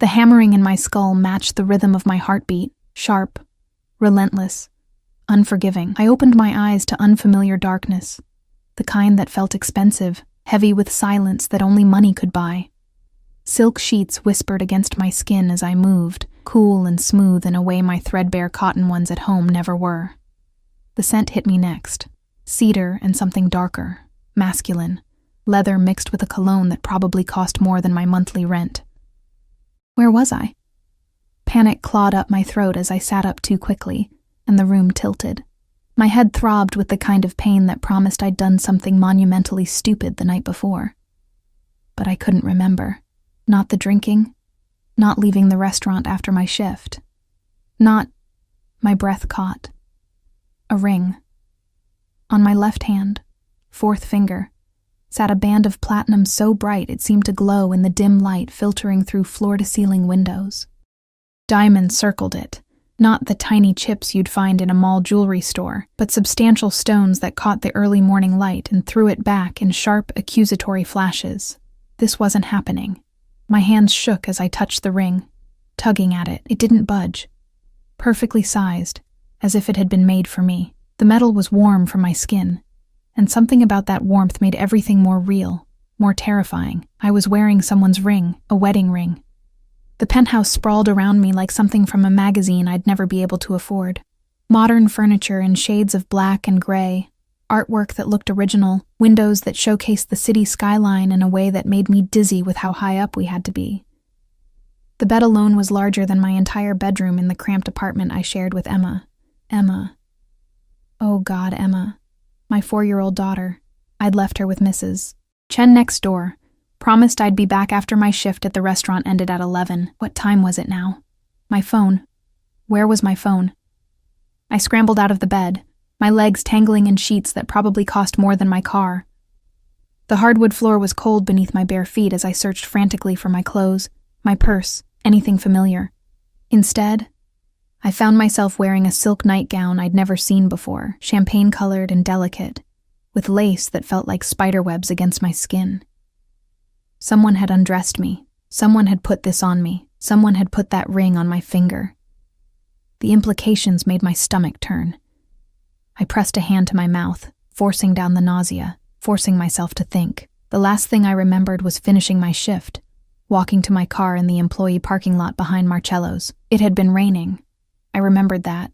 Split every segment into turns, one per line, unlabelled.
The hammering in my skull matched the rhythm of my heartbeat, sharp, relentless, unforgiving. I opened my eyes to unfamiliar darkness, the kind that felt expensive, heavy with silence that only money could buy. Silk sheets whispered against my skin as I moved, cool and smooth in a way my threadbare cotton ones at home never were. The scent hit me next. Cedar and something darker, masculine, leather mixed with a cologne that probably cost more than my monthly rent. Where was I? Panic clawed up my throat as I sat up too quickly, and the room tilted. My head throbbed with the kind of pain that promised I'd done something monumentally stupid the night before. But I couldn't remember. Not the drinking, not leaving the restaurant after my shift, not... My breath caught. A ring. On my left hand, fourth finger, sat a band of platinum so bright it seemed to glow in the dim light filtering through floor-to-ceiling windows. Diamonds circled it, not the tiny chips you'd find in a mall jewelry store, but substantial stones that caught the early morning light and threw it back in sharp, accusatory flashes. This wasn't happening. My hands shook as I touched the ring, tugging at it. It didn't budge. Perfectly sized, as if it had been made for me. The metal was warm from my skin, and something about that warmth made everything more real, more terrifying. I was wearing someone's ring, a wedding ring. The penthouse sprawled around me like something from a magazine I'd never be able to afford. Modern furniture in shades of black and gray, artwork that looked original, windows that showcased the city skyline in a way that made me dizzy with how high up we had to be. The bed alone was larger than my entire bedroom in the cramped apartment I shared with Emma. Emma. Oh God, Emma. My 4-year-old daughter. I'd left her with Mrs. Chen next door. Promised I'd be back after my shift at the restaurant ended at 11. What time was it now? My phone. Where was my phone? I scrambled out of the bed, my legs tangling in sheets that probably cost more than my car. The hardwood floor was cold beneath my bare feet as I searched frantically for my clothes, my purse, anything familiar. Instead, I found myself wearing a silk nightgown I'd never seen before, champagne-colored and delicate, with lace that felt like spiderwebs against my skin. Someone had undressed me. Someone had put this on me. Someone had put that ring on my finger. The implications made my stomach turn. I pressed a hand to my mouth, forcing down the nausea, forcing myself to think. The last thing I remembered was finishing my shift, walking to my car in the employee parking lot behind Marcello's. It had been raining. I remembered that.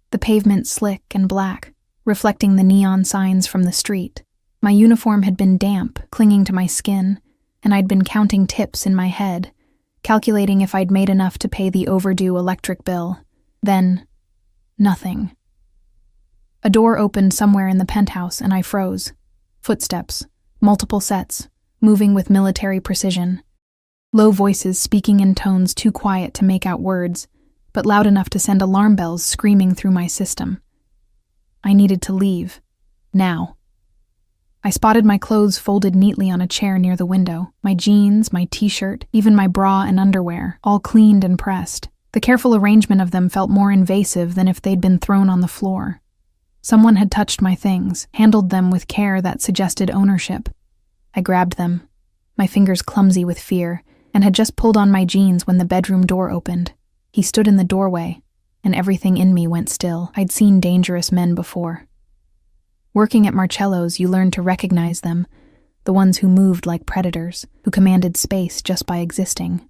The pavement slick and black, reflecting the neon signs from the street. My uniform had been damp, clinging to my skin, and I'd been counting tips in my head, calculating if I'd made enough to pay the overdue electric bill. Then, nothing. A door opened somewhere in the penthouse and I froze. Footsteps, multiple sets, moving with military precision. Low voices speaking in tones too quiet to make out words, but loud enough to send alarm bells screaming through my system. I needed to leave. Now. I spotted my clothes folded neatly on a chair near the window, my jeans, my t-shirt, even my bra and underwear, all cleaned and pressed. The careful arrangement of them felt more invasive than if they'd been thrown on the floor. Someone had touched my things, handled them with care that suggested ownership. I grabbed them, my fingers clumsy with fear, and had just pulled on my jeans when the bedroom door opened. He stood in the doorway, and everything in me went still. I'd seen dangerous men before. Working at Marcello's, you learned to recognize them, the ones who moved like predators, who commanded space just by existing.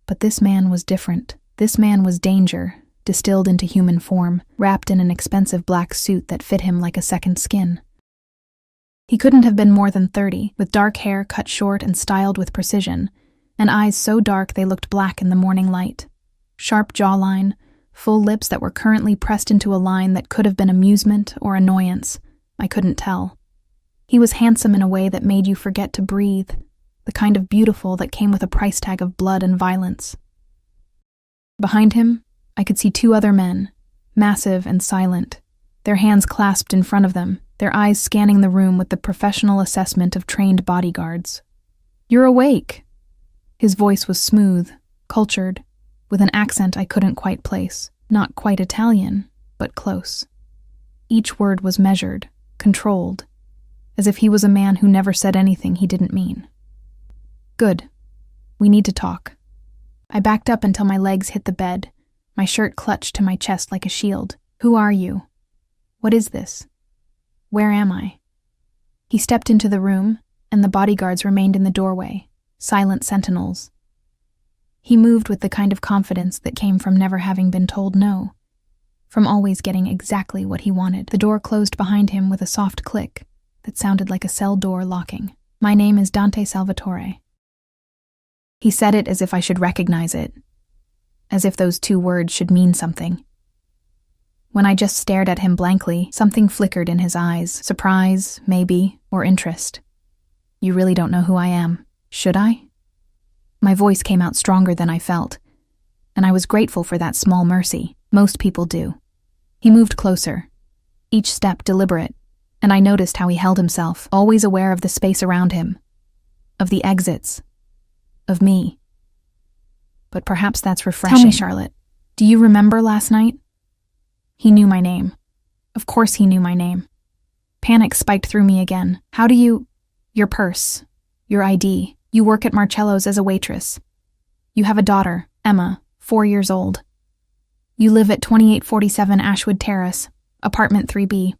But this man was different. This man was danger, distilled into human form, wrapped in an expensive black suit that fit him like a second skin. He couldn't have been more than 30, with dark hair cut short and styled with precision, and eyes so dark they looked black in the morning light. Sharp jawline, full lips that were currently pressed into a line that could have been amusement or annoyance. I couldn't tell. He was handsome in a way that made you forget to breathe, the kind of beautiful that came with a price tag of blood and violence. Behind him, I could see 2 other men, massive and silent, their hands clasped in front of them, their eyes scanning the room with the professional assessment of trained bodyguards. "You're awake." His voice was smooth, cultured, with an accent I couldn't quite place. Not quite Italian, but close. Each word was measured, controlled, as if he was a man who never said anything he didn't mean. "Good. We need to talk." I backed up until my legs hit the bed, my shirt clutched to my chest like a shield. Who are you? What is this? Where am I? He stepped into the room, and the bodyguards remained in the doorway, silent sentinels. He moved with the kind of confidence that came from never having been told no, from always getting exactly what he wanted. The door closed behind him with a soft click that sounded like a cell door locking. My name is Dante Salvatore. He said it as if I should recognize it, as if those two words should mean something. When I just stared at him blankly, something flickered in his eyes, surprise, maybe, or interest. You really don't know who I am, should I? My voice came out stronger than I felt, and I was grateful for that small mercy. Most people do. He moved closer, each step deliberate, and I noticed how he held himself, always aware of the space around him, of the exits, of me. But perhaps that's refreshing. Tell me, Charlotte, do you remember last night? He knew my name. Of course he knew my name. Panic spiked through me again. How do you... Your purse, your ID. You work at Marcello's as a waitress. You have a daughter, Emma, 4 years old. You live at 2847 Ashwood Terrace, apartment 3B.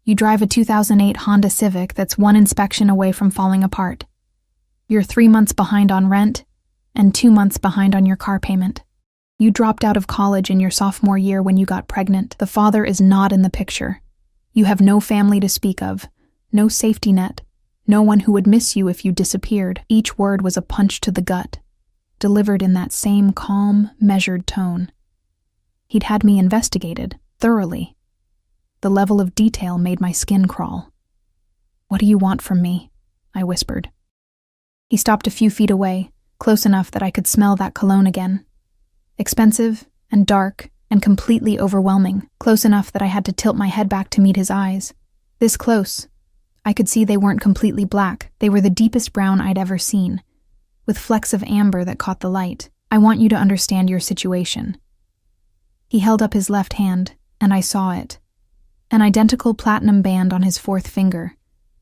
You drive a 2008 Honda Civic that's one inspection away from falling apart. You're 3 months behind on rent and 2 months behind on your car payment. You dropped out of college in your sophomore year when you got pregnant. The father is not in the picture. You have no family to speak of, no safety net, no one who would miss you if you disappeared. Each word was a punch to the gut, delivered in that same calm, measured tone. He'd had me investigated, thoroughly. The level of detail made my skin crawl. What do you want from me? I whispered. He stopped a few feet away, close enough that I could smell that cologne again. Expensive and dark and completely overwhelming, close enough that I had to tilt my head back to meet his eyes. This close, I could see they weren't completely black. They were the deepest brown I'd ever seen, with flecks of amber that caught the light. I want you to understand your situation. He held up his left hand, and I saw it. An identical platinum band on his fourth finger,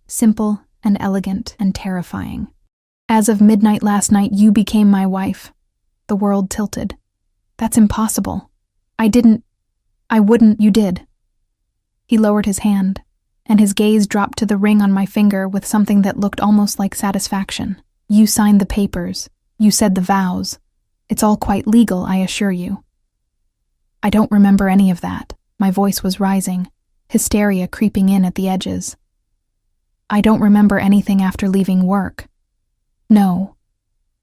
simple and elegant and terrifying. As of midnight last night, you became my wife. The world tilted. That's impossible. I wouldn't, you did. He lowered his hand, and his gaze dropped to the ring on my finger with something that looked almost like satisfaction. You signed the papers. You said the vows. It's all quite legal, I assure you. I don't remember any of that. My voice was rising, hysteria creeping in at the edges. I don't remember anything after leaving work. No,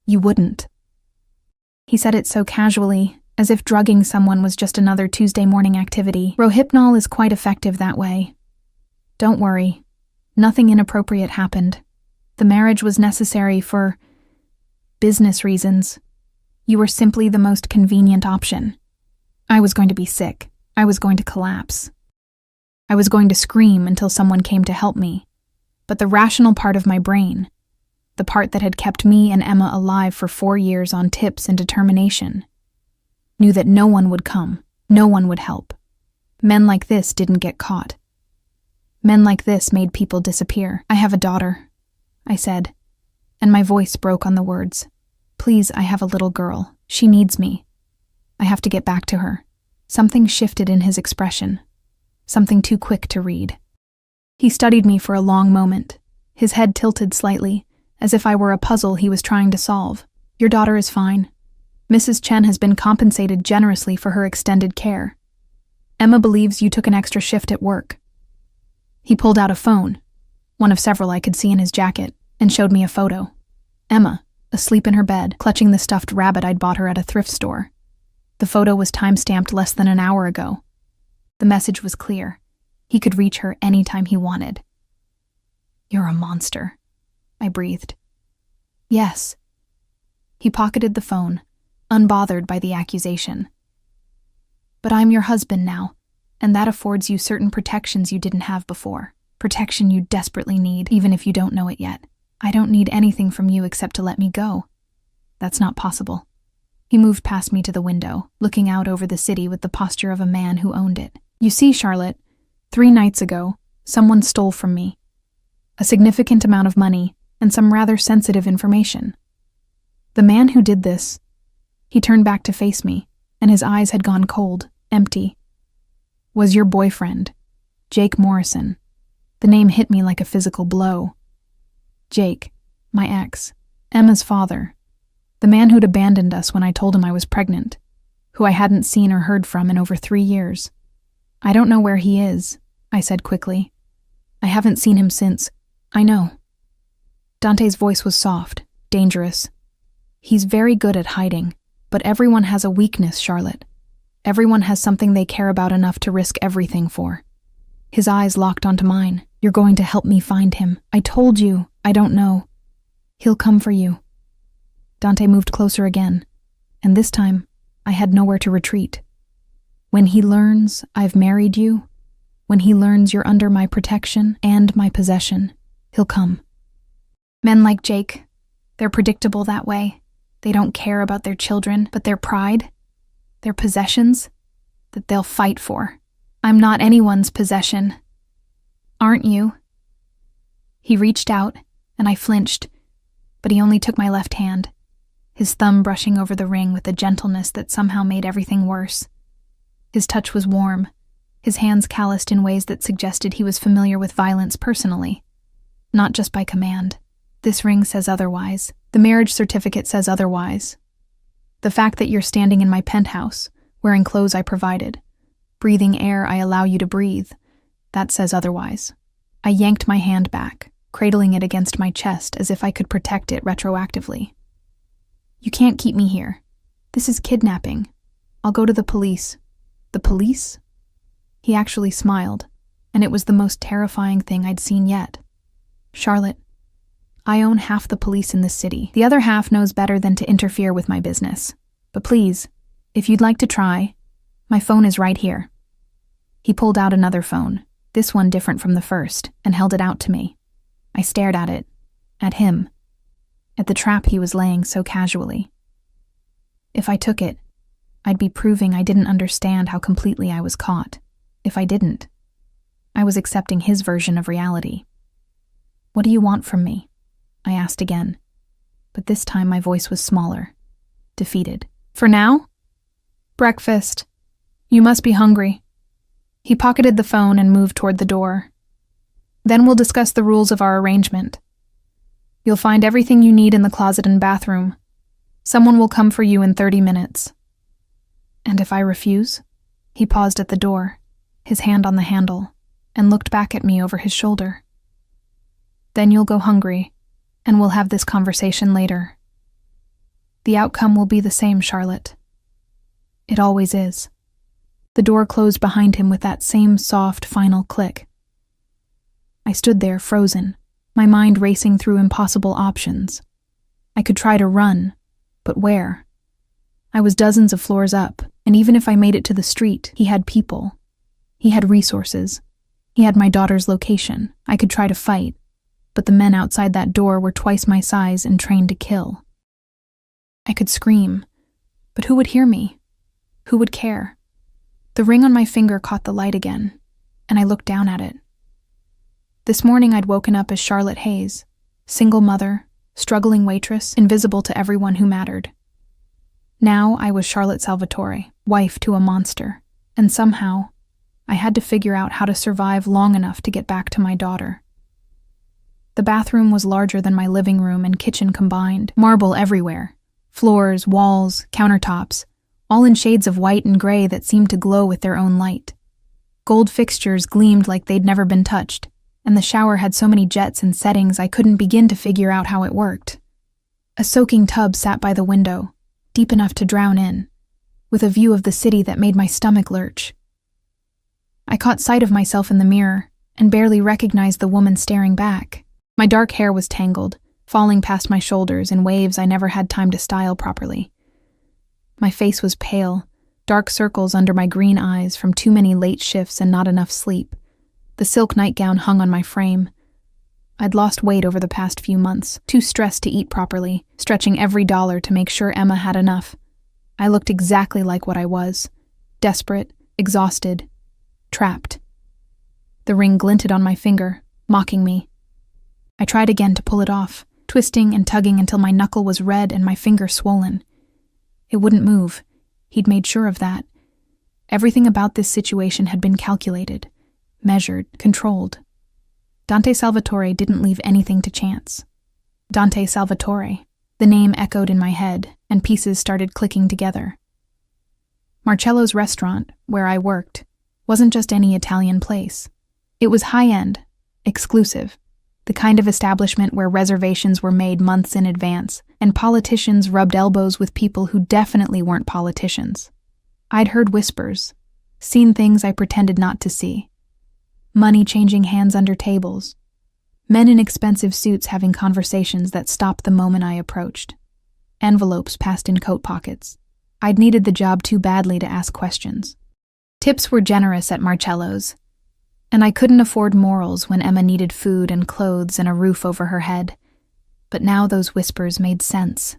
you wouldn't. He said it so casually, as if drugging someone was just another Tuesday morning activity. Rohypnol is quite effective that way. Don't worry, nothing inappropriate happened. The marriage was necessary for business reasons. You were simply the most convenient option. I was going to be sick. I was going to collapse. I was going to scream until someone came to help me. But the rational part of my brain, the part that had kept me and Emma alive for 4 years on tips and determination, knew that no one would come, no one would help. Men like this didn't get caught. Men like this made people disappear. I have a daughter, I said, and my voice broke on the words. Please, I have a little girl. She needs me. I have to get back to her. Something shifted in his expression, something too quick to read. He studied me for a long moment, his head tilted slightly, as if I were a puzzle he was trying to solve. Your daughter is fine. Mrs. Chen has been compensated generously for her extended care. Emma believes you took an extra shift at work. He pulled out a phone, one of several I could see in his jacket, and showed me a photo. Emma, asleep in her bed, clutching the stuffed rabbit I'd bought her at a thrift store. The photo was time-stamped less than an hour ago. The message was clear. He could reach her anytime he wanted. You're a monster, I breathed. Yes. He pocketed the phone, unbothered by the accusation. But I'm your husband now, and that affords you certain protections you didn't have before. Protection you desperately need, even if you don't know it yet. I don't need anything from you except to let me go. That's not possible. He moved past me to the window, looking out over the city with the posture of a man who owned it. You see, Charlotte, 3 nights ago, someone stole from me. A significant amount of money and some rather sensitive information. The man who did this, He turned back to face me, and his eyes had gone cold, empty. Was your boyfriend, Jake Morrison. The name hit me like a physical blow. Jake, my ex, Emma's father, the man who'd abandoned us when I told him I was pregnant, who I hadn't seen or heard from in over 3 years. I don't know where he is, I said quickly. I haven't seen him since. I know. Dante's voice was soft, dangerous. He's very good at hiding, but everyone has a weakness, Charlotte. Everyone has something they care about enough to risk everything for. His eyes locked onto mine. You're going to help me find him. I told you. I don't know. He'll come for you. Dante moved closer again, and this time, I had nowhere to retreat. When he learns I've married you, when he learns you're under my protection and my possession, he'll come. Men like Jake, they're predictable that way. They don't care about their children, but their pride, their possessions, that they'll fight for. I'm not anyone's possession. Aren't you? He reached out, and I flinched, but he only took my left hand, his thumb brushing over the ring with a gentleness that somehow made everything worse. His touch was warm, his hands calloused in ways that suggested he was familiar with violence personally, not just by command. This ring says otherwise. The marriage certificate says otherwise. The fact that you're standing in my penthouse, wearing clothes I provided, breathing air I allow you to breathe, that says otherwise. I yanked my hand back, cradling it against my chest as if I could protect it retroactively. You can't keep me here. This is kidnapping. I'll go to the police. The police? He actually smiled, and it was the most terrifying thing I'd seen yet. Charlotte, I own half the police in this city. The other half knows better than to interfere with my business. But please, if you'd like to try, my phone is right here. He pulled out another phone, this one different from the first, and held it out to me. I stared at it, at him, at the trap he was laying so casually. If I took it, I'd be proving I didn't understand how completely I was caught. If I didn't, I was accepting his version of reality. What do you want from me? I asked again, but this time my voice was smaller, defeated. For now? Breakfast. You must be hungry. He pocketed the phone and moved toward the door. Then we'll discuss the rules of our arrangement. You'll find everything you need in the closet and bathroom. Someone will come for you in 30 minutes. And if I refuse? He paused at the door, his hand on the handle, and looked back at me over his shoulder. Then you'll go hungry, and we'll have this conversation later. The outcome will be the same, Charlotte. It always is. The door closed behind him with that same soft, final click. I stood there, frozen, my mind racing through impossible options. I could try to run, but where? I was dozens of floors up, and even if I made it to the street, he had people. He had resources. He had my daughter's location. I could try to fight, but the men outside that door were twice my size and trained to kill. I could scream, but who would hear me? Who would care? The ring on my finger caught the light again, and I looked down at it. This morning I'd woken up as Charlotte Hayes, single mother, struggling waitress, invisible to everyone who mattered. Now I was Charlotte Salvatore, wife to a monster, and somehow I had to figure out how to survive long enough to get back to my daughter. The bathroom was larger than my living room and kitchen combined, marble everywhere, floors, walls, countertops, all in shades of white and gray that seemed to glow with their own light. Gold fixtures gleamed like they'd never been touched, and the shower had so many jets and settings I couldn't begin to figure out how it worked. A soaking tub sat by the window, deep enough to drown in, with a view of the city that made my stomach lurch. I caught sight of myself in the mirror and barely recognized the woman staring back. My dark hair was tangled, falling past my shoulders in waves I never had time to style properly. My face was pale, dark circles under my green eyes from too many late shifts and not enough sleep. The silk nightgown hung on my frame. I'd lost weight over the past few months, too stressed to eat properly, stretching every dollar to make sure Emma had enough. I looked exactly like what I was, desperate, exhausted, trapped. The ring glinted on my finger, mocking me. I tried again to pull it off, twisting and tugging until my knuckle was red and my finger swollen. It wouldn't move. He'd made sure of that. Everything about this situation had been calculated, measured, controlled. Dante Salvatore didn't leave anything to chance. Dante Salvatore. The name echoed in my head, and pieces started clicking together. Marcello's restaurant, where I worked, wasn't just any Italian place. It was high-end, exclusive, the kind of establishment where reservations were made months in advance, and politicians rubbed elbows with people who definitely weren't politicians. I'd heard whispers, seen things I pretended not to see. Money changing hands under tables. Men in expensive suits having conversations that stopped the moment I approached. Envelopes passed in coat pockets. I'd needed the job too badly to ask questions. Tips were generous at Marcello's, and I couldn't afford morals when Emma needed food and clothes and a roof over her head. But now those whispers made sense.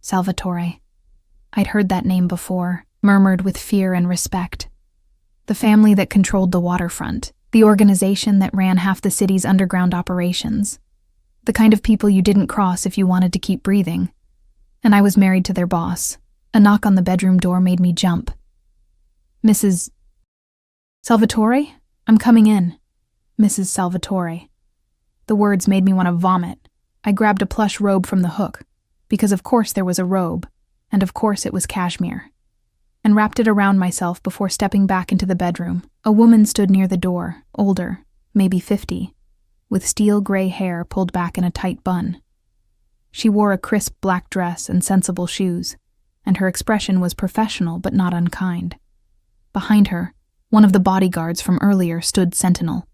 Salvatore. I'd heard that name before, murmured with fear and respect. The family that controlled the waterfront. The organization that ran half the city's underground operations. The kind of people you didn't cross if you wanted to keep breathing. And I was married to their boss. A knock on the bedroom door made me jump. Mrs. Salvatore? I'm coming in. Mrs. Salvatore. The words made me want to vomit. I grabbed a plush robe from the hook, because of course there was a robe, and of course it was cashmere, and wrapped it around myself before stepping back into the bedroom. A woman stood near the door, older, maybe 50, with steel gray hair pulled back in a tight bun. She wore a crisp black dress and sensible shoes, and her expression was professional but not unkind. Behind her, one of the bodyguards from earlier stood sentinel.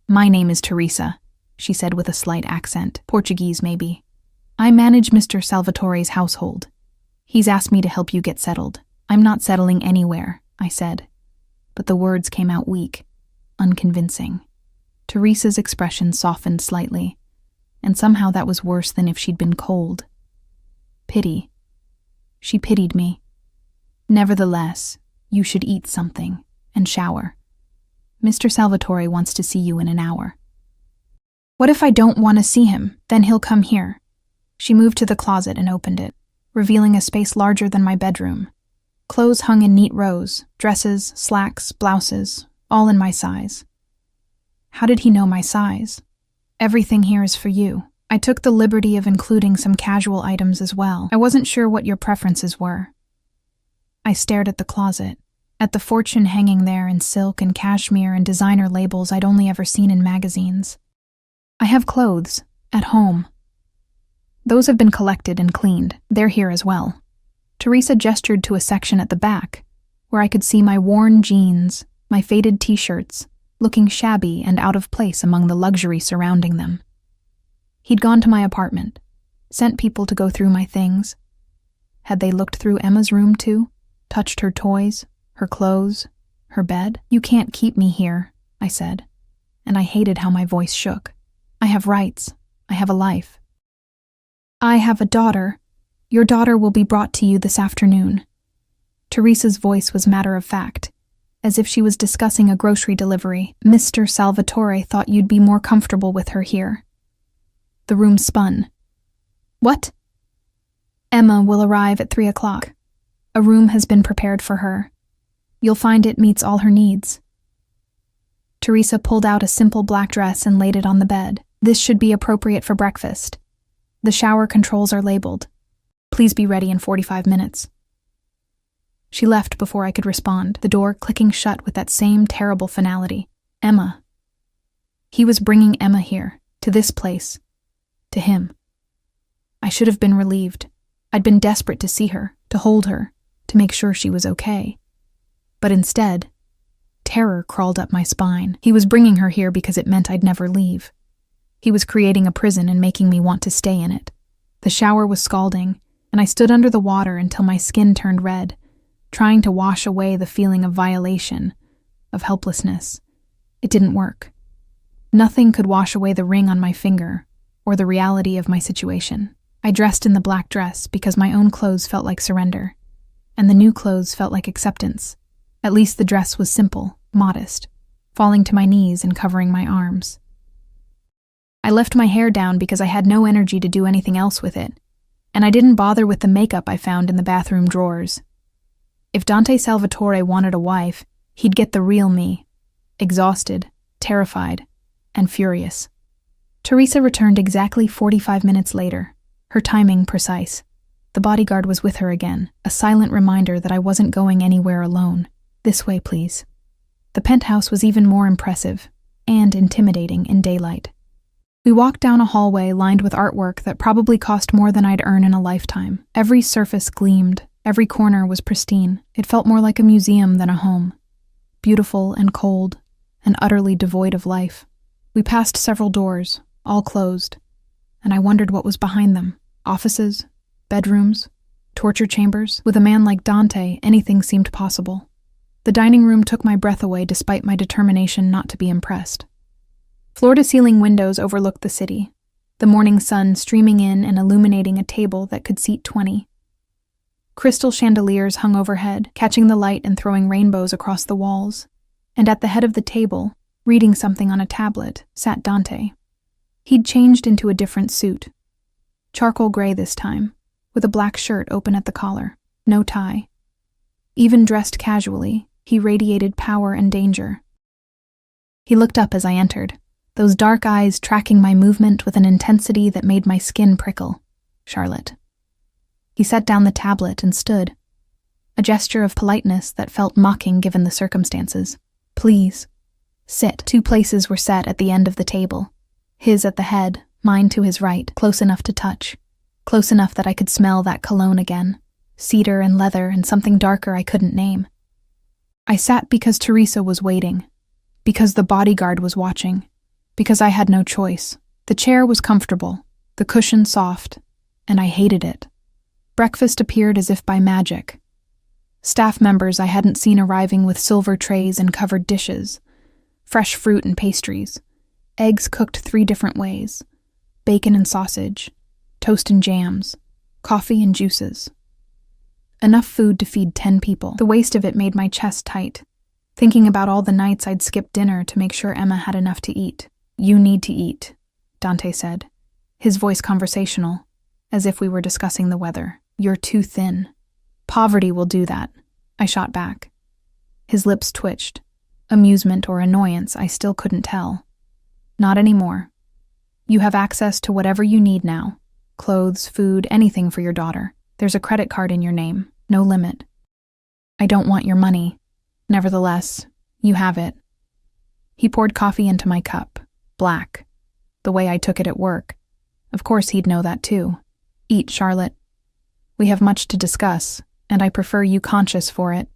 "My name is Teresa," she said with a slight accent, Portuguese maybe. "I manage Mr. Salvatore's household. He's asked me to help you get settled." "I'm not settling anywhere," I said. But the words came out weak, unconvincing. Teresa's expression softened slightly, and somehow that was worse than if she'd been cold. Pity. She pitied me. "Nevertheless, you should eat something and shower. Mr. Salvatore wants to see you in an hour." "What if I don't want to see him? Then he'll come here." She moved to the closet and opened it, revealing a space larger than my bedroom. Clothes hung in neat rows, dresses, slacks, blouses, all in my size. How did he know my size? "Everything here is for you. I took the liberty of including some casual items as well. I wasn't sure what your preferences were." I stared at the closet, at the fortune hanging there in silk and cashmere and designer labels I'd only ever seen in magazines. "I have clothes, at home. Those have been collected and cleaned. They're here as well." Teresa gestured to a section at the back, where I could see my worn jeans, my faded t-shirts, looking shabby and out of place among the luxury surrounding them. He'd gone to my apartment, sent people to go through my things. Had they looked through Emma's room too? Touched her toys, her clothes, her bed? "You can't keep me here," I said, and I hated how my voice shook. "I have rights. I have a life. I have a daughter. Your daughter will be brought to you this afternoon." Teresa's voice was matter-of-fact, as if she was discussing a grocery delivery. "Mr. Salvatore thought you'd be more comfortable with her here." The room spun. "What?" "Emma will arrive at 3 o'clock. A room has been prepared for her. You'll find it meets all her needs." Teresa pulled out a simple black dress and laid it on the bed. "This should be appropriate for breakfast. The shower controls are labeled. Please be ready in 45 minutes. She left before I could respond, the door clicking shut with that same terrible finality. Emma. He was bringing Emma here, to this place, to him. I should have been relieved. I'd been desperate to see her, to hold her, to make sure she was okay. But instead, terror crawled up my spine. He was bringing her here because it meant I'd never leave. He was creating a prison and making me want to stay in it. The shower was scalding, and I stood under the water until my skin turned red, trying to wash away the feeling of violation, of helplessness. It didn't work. Nothing could wash away the ring on my finger, or the reality of my situation. I dressed in the black dress because my own clothes felt like surrender, and the new clothes felt like acceptance. At least the dress was simple, modest, falling to my knees and covering my arms. I left my hair down because I had no energy to do anything else with it. And I didn't bother with the makeup I found in the bathroom drawers. If Dante Salvatore wanted a wife, he'd get the real me. Exhausted, terrified, and furious. Teresa returned exactly 45 minutes later, her timing precise. The bodyguard was with her again, a silent reminder that I wasn't going anywhere alone. This way, please. The penthouse was even more impressive and intimidating in daylight. We walked down a hallway lined with artwork that probably cost more than I'd earn in a lifetime. Every surface gleamed, every corner was pristine. It felt more like a museum than a home. Beautiful and cold, and utterly devoid of life. We passed several doors, all closed, and I wondered what was behind them. Offices, bedrooms, torture chambers. With a man like Dante, anything seemed possible. The dining room took my breath away despite my determination not to be impressed. Floor-to-ceiling windows overlooked the city, the morning sun streaming in and illuminating a table that could seat 20. Crystal chandeliers hung overhead, catching the light and throwing rainbows across the walls. And at the head of the table, reading something on a tablet, sat Dante. He'd changed into a different suit. Charcoal gray this time, with a black shirt open at the collar, no tie. Even dressed casually, he radiated power and danger. He looked up as I entered, those dark eyes tracking my movement with an intensity that made my skin prickle. Charlotte. He set down the tablet and stood, a gesture of politeness that felt mocking given the circumstances. Please. Sit. 2 places were set at the end of the table, his at the head, mine to his right, close enough to touch, close enough that I could smell that cologne again, cedar and leather and something darker I couldn't name. I sat because Teresa was waiting, because the bodyguard was watching, because I had no choice. The chair was comfortable, the cushion soft, and I hated it. Breakfast appeared as if by magic. Staff members I hadn't seen arriving with silver trays and covered dishes, fresh fruit and pastries, eggs cooked 3 different ways, bacon and sausage, toast and jams, coffee and juices. Enough food to feed 10 people. The waste of it made my chest tight, thinking about all the nights I'd skipped dinner to make sure Emma had enough to eat. You need to eat, Dante said, his voice conversational, as if we were discussing the weather. You're too thin. Poverty will do that, I shot back. His lips twitched. Amusement or annoyance, I still couldn't tell. Not anymore. You have access to whatever you need now. Clothes, food, anything for your daughter. There's a credit card in your name. No limit. I don't want your money. Nevertheless, you have it. He poured coffee into my cup. Black. The way I took it at work. Of course he'd know that too. Eat, Charlotte. We have much to discuss, and I prefer you conscious for it.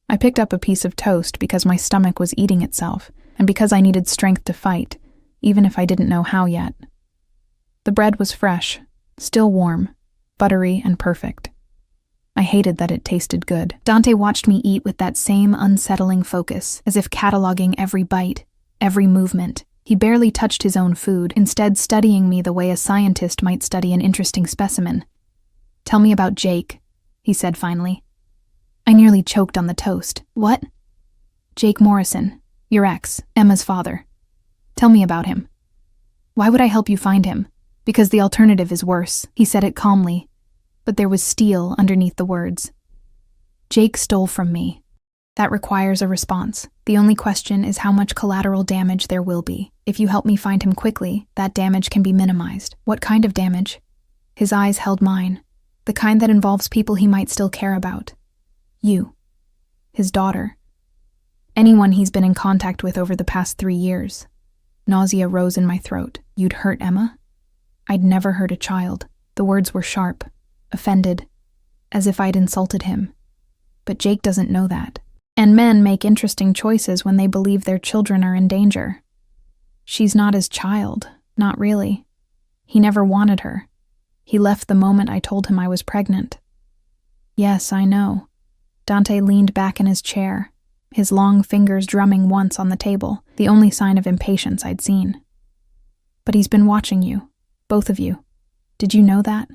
I picked up a piece of toast because my stomach was eating itself, and because I needed strength to fight, even if I didn't know how yet. The bread was fresh, still warm, buttery and perfect. I hated that it tasted good. Dante watched me eat with that same unsettling focus, as if cataloging every bite, every movement. He barely touched his own food, instead studying me the way a scientist might study an interesting specimen. Tell me about Jake, he said finally. I nearly choked on the toast. What? Jake Morrison, your ex, Emma's father. Tell me about him. Why would I help you find him? Because the alternative is worse, he said it calmly, but there was steel underneath the words. Jake stole from me. That requires a response. The only question is how much collateral damage there will be. If you help me find him quickly, that damage can be minimized. What kind of damage? His eyes held mine, the kind that involves people he might still care about. You. His daughter. Anyone he's been in contact with over the past 3 years. Nausea rose in my throat. You'd hurt Emma? I'd never hurt a child. The words were sharp, offended, as if I'd insulted him. But Jake doesn't know that. And men make interesting choices when they believe their children are in danger. She's not his child, not really. He never wanted her. He left the moment I told him I was pregnant. Yes, I know. Dante leaned back in his chair, his long fingers drumming once on the table, the only sign of impatience I'd seen. But he's been watching you, both of you. Did you know that?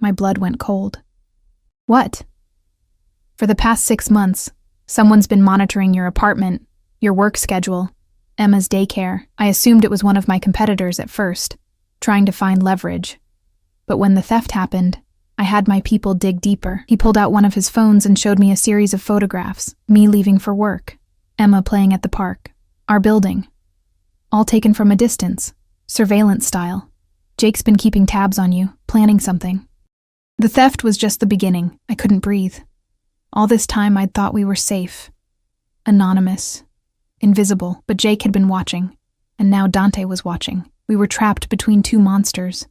My blood went cold. What? For the past 6 months, someone's been monitoring your apartment, your work schedule, Emma's daycare. I assumed it was one of my competitors at first, trying to find leverage. But when the theft happened, I had my people dig deeper. He pulled out one of his phones and showed me a series of photographs, me leaving for work, Emma playing at the park, our building. All taken from a distance, surveillance style. Jake's been keeping tabs on you, planning something. The theft was just the beginning. I couldn't breathe. All this time I'd thought we were safe. Anonymous. Invisible. But Jake had been watching. And now Dante was watching. We were trapped between two monsters.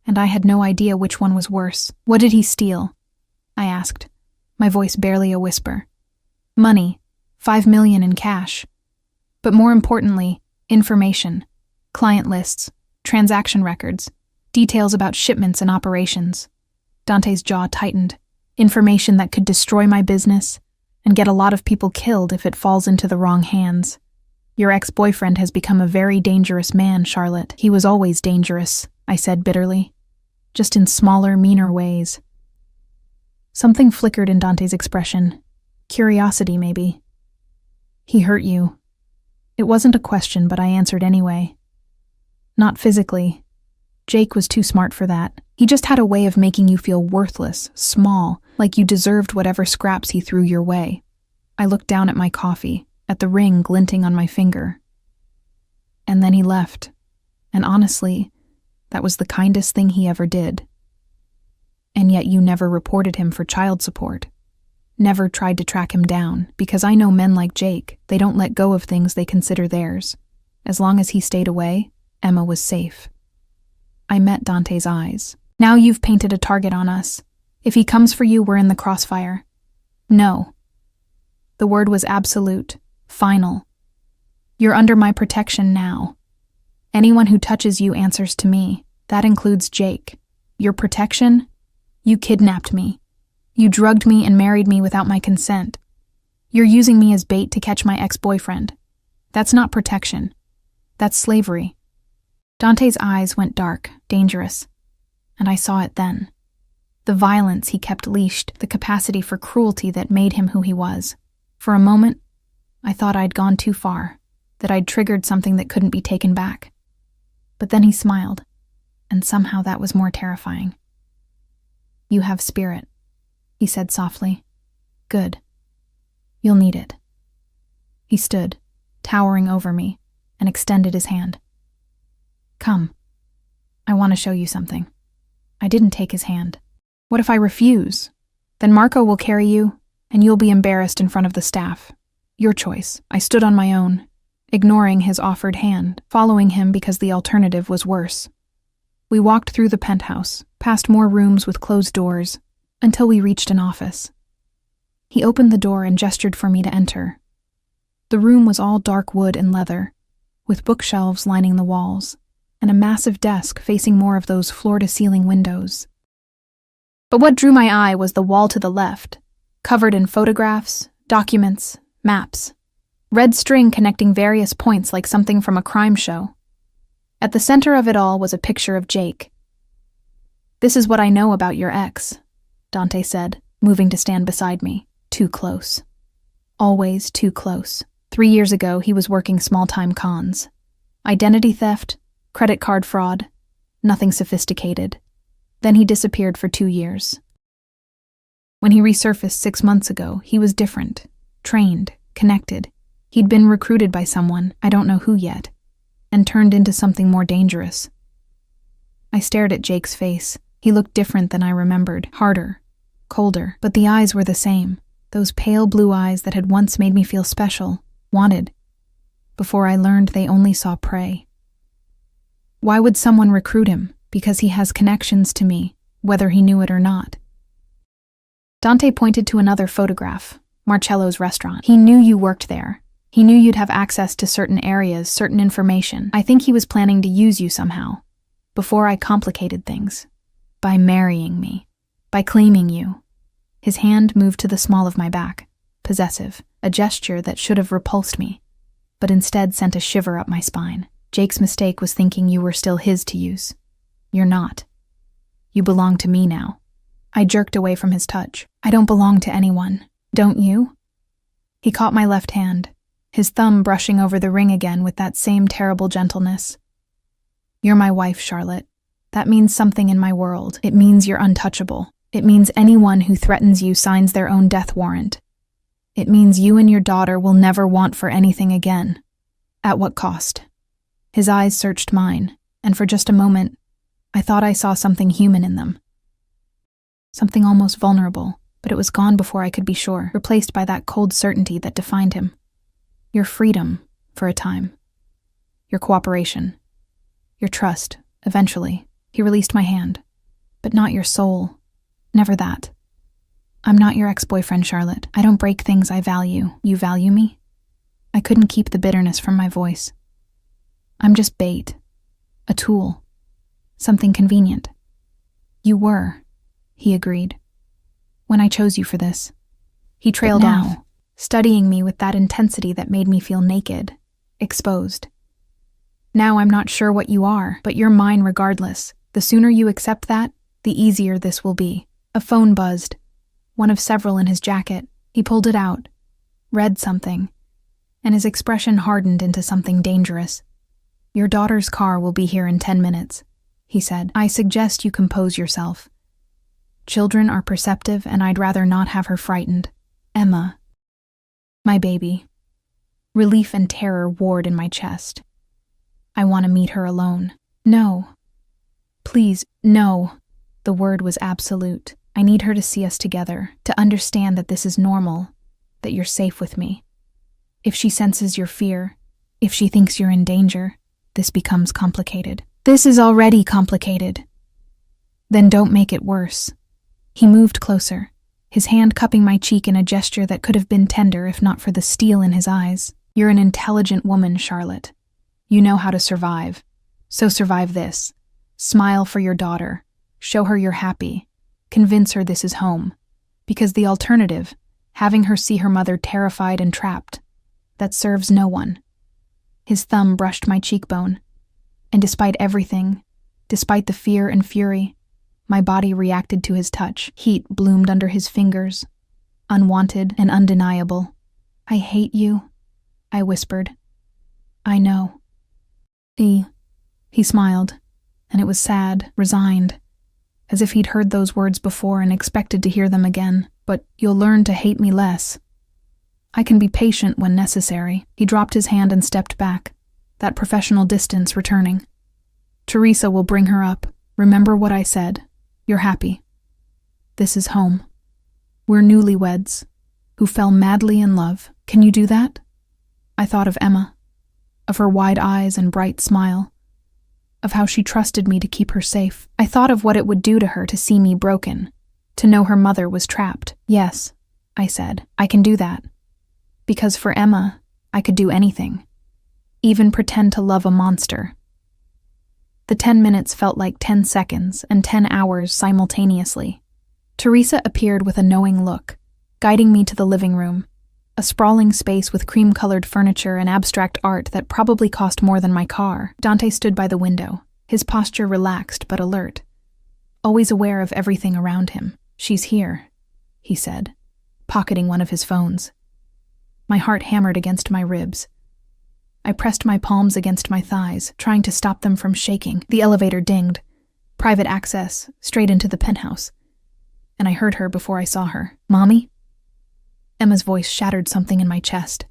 And I had no idea which one was worse. What did he steal? I asked, my voice barely a whisper. Money. 5 million in cash. But more importantly, information. Client lists. Transaction records. Details about shipments and operations. Dante's jaw tightened. Information that could destroy my business and get a lot of people killed if it falls into the wrong hands. Your ex-boyfriend has become a very dangerous man, Charlotte. He was always dangerous, I said bitterly. Just in smaller, meaner ways. Something flickered in Dante's expression. Curiosity, maybe. He hurt you. It wasn't a question, but I answered anyway. Not physically. Jake was too smart for that. He just had a way of making you feel worthless, small, like you deserved whatever scraps he threw your way. I looked down at my coffee, at the ring glinting on my finger. And then he left. And honestly, that was the kindest thing he ever did. And yet you never reported him for child support. Never tried to track him down, because I know men like Jake, they don't let go of things they consider theirs. As long as he stayed away, Emma was safe. I met Dante's eyes. Now you've painted a target on us. If he comes for you, we're in the crossfire. No. The word was absolute, final. You're under my protection now. Anyone who touches you answers to me. That includes Jake. Your protection? You kidnapped me. You drugged me and married me without my consent. You're using me as bait to catch my ex-boyfriend. That's not protection. That's slavery. Dante's eyes went dark, dangerous. And I saw it then. The violence he kept leashed, the capacity for cruelty that made him who he was. For a moment, I thought I'd gone too far, that I'd triggered something that couldn't be taken back. But then he smiled, and somehow that was more terrifying. You have spirit, he said softly. Good. You'll need it. He stood, towering over me, and extended his hand. Come. I want to show you something. I didn't take his hand. What if I refuse? Then Marco will carry you, and you'll be embarrassed in front of the staff. Your choice. I stood on my own, ignoring his offered hand, following him because the alternative was worse. We walked through the penthouse, past more rooms with closed doors, until we reached an office. He opened the door and gestured for me to enter. The room was all dark wood and leather, with bookshelves lining the walls, and a massive desk facing more of those floor-to-ceiling windows. But what drew my eye was the wall to the left, covered in photographs, documents, maps. Red string connecting various points like something from a crime show. At the center of it all was a picture of Jake. This is what I know about your ex, Dante said, moving to stand beside me. Too close. Always too close. 3 years ago, he was working small-time cons. Identity theft, credit card fraud, nothing sophisticated. Then he disappeared for 2 years. When he resurfaced 6 months ago, he was different, trained, connected. He'd been recruited by someone, I don't know who yet, and turned into something more dangerous. I stared at Jake's face. He looked different than I remembered, harder, colder, but the eyes were the same, those pale blue eyes that had once made me feel special, wanted, before I learned they only saw prey. Why would someone recruit him? Because he has connections to me, whether he knew it or not. Dante pointed to another photograph, Marcello's restaurant. He knew you worked there. He knew you'd have access to certain areas, certain information. I think he was planning to use you somehow, before I complicated things. By marrying me. By claiming you. His hand moved to the small of my back, possessive, a gesture that should have repulsed me, but instead sent a shiver up my spine. Jake's mistake was thinking you were still his to use. You're not. You belong to me now. I jerked away from his touch. I don't belong to anyone. Don't you? He caught my left hand, his thumb brushing over the ring again with that same terrible gentleness. You're my wife, Charlotte. That means something in my world. It means you're untouchable. It means anyone who threatens you signs their own death warrant. It means you and your daughter will never want for anything again. At what cost? His eyes searched mine, and for just a moment, I thought I saw something human in them. Something almost vulnerable, but it was gone before I could be sure, replaced by that cold certainty that defined him. Your freedom, for a time. Your cooperation. Your trust, eventually. He released my hand. But not your soul. Never that. I'm not your ex-boyfriend, Charlotte. I don't break things I value. You value me? I couldn't keep the bitterness from my voice. I'm just bait. A tool. Something convenient. You were, he agreed. When I chose you for this. He trailed off, studying me with that intensity that made me feel naked, exposed. Now I'm not sure what you are, but you're mine regardless. The sooner you accept that, the easier this will be. A phone buzzed. One of several in his jacket. He pulled it out, read something, and his expression hardened into something dangerous. Your daughter's car will be here in 10 minutes, he said. I suggest you compose yourself. Children are perceptive, and I'd rather not have her frightened. Emma. My baby. Relief and terror warred in my chest. I want to meet her alone. No. Please, no. The word was absolute. I need her to see us together, to understand that this is normal, that you're safe with me. If she senses your fear, if she thinks you're in danger, this becomes complicated. This is already complicated. Then don't make it worse. He moved closer, his hand cupping my cheek in a gesture that could have been tender if not for the steel in his eyes. You're an intelligent woman, Charlotte. You know how to survive. So survive this. Smile for your daughter. Show her you're happy. Convince her this is home. Because the alternative, having her see her mother terrified and trapped, that serves no one. His thumb brushed my cheekbone. And despite everything, despite the fear and fury, my body reacted to his touch. Heat bloomed under his fingers, unwanted and undeniable. I hate you, I whispered. I know. He smiled, and it was sad, resigned, as if he'd heard those words before and expected to hear them again. But you'll learn to hate me less. I can be patient when necessary. He dropped his hand and stepped back, that professional distance returning. Teresa will bring her up. Remember what I said. You're happy. This is home. We're newlyweds, who fell madly in love. Can you do that? I thought of Emma, of her wide eyes and bright smile, of how she trusted me to keep her safe. I thought of what it would do to her to see me broken, to know her mother was trapped. Yes, I said, I can do that. Because for Emma, I could do anything, even pretend to love a monster. The 10 minutes felt like 10 seconds and 10 hours simultaneously. Teresa appeared with a knowing look, guiding me to the living room, a sprawling space with cream-colored furniture and abstract art that probably cost more than my car. Dante stood by the window, his posture relaxed but alert, always aware of everything around him. She's here, he said, pocketing one of his phones. My heart hammered against my ribs. I pressed my palms against my thighs, trying to stop them from shaking. The elevator dinged. Private access, straight into the penthouse. And I heard her before I saw her. Mommy? Emma's voice shattered something in my chest.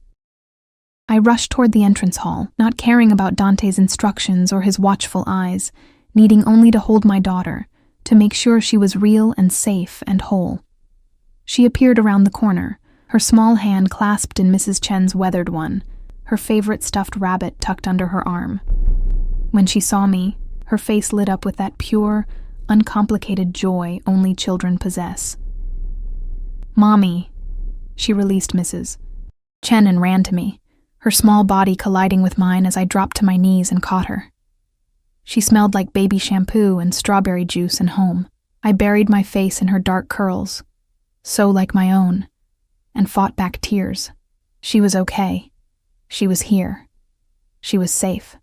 I rushed toward the entrance hall, not caring about Dante's instructions or his watchful eyes, needing only to hold my daughter, to make sure she was real and safe and whole. She appeared around the corner, her small hand clasped in Mrs. Chen's weathered one, her favorite stuffed rabbit tucked under her arm. When she saw me, her face lit up with that pure, uncomplicated joy only children possess. Mommy, she released Mrs. Chen and ran to me, her small body colliding with mine as I dropped to my knees and caught her. She smelled like baby shampoo and strawberry juice and home. I buried my face in her dark curls, so like my own, and fought back tears. She was okay. She was here. She was safe.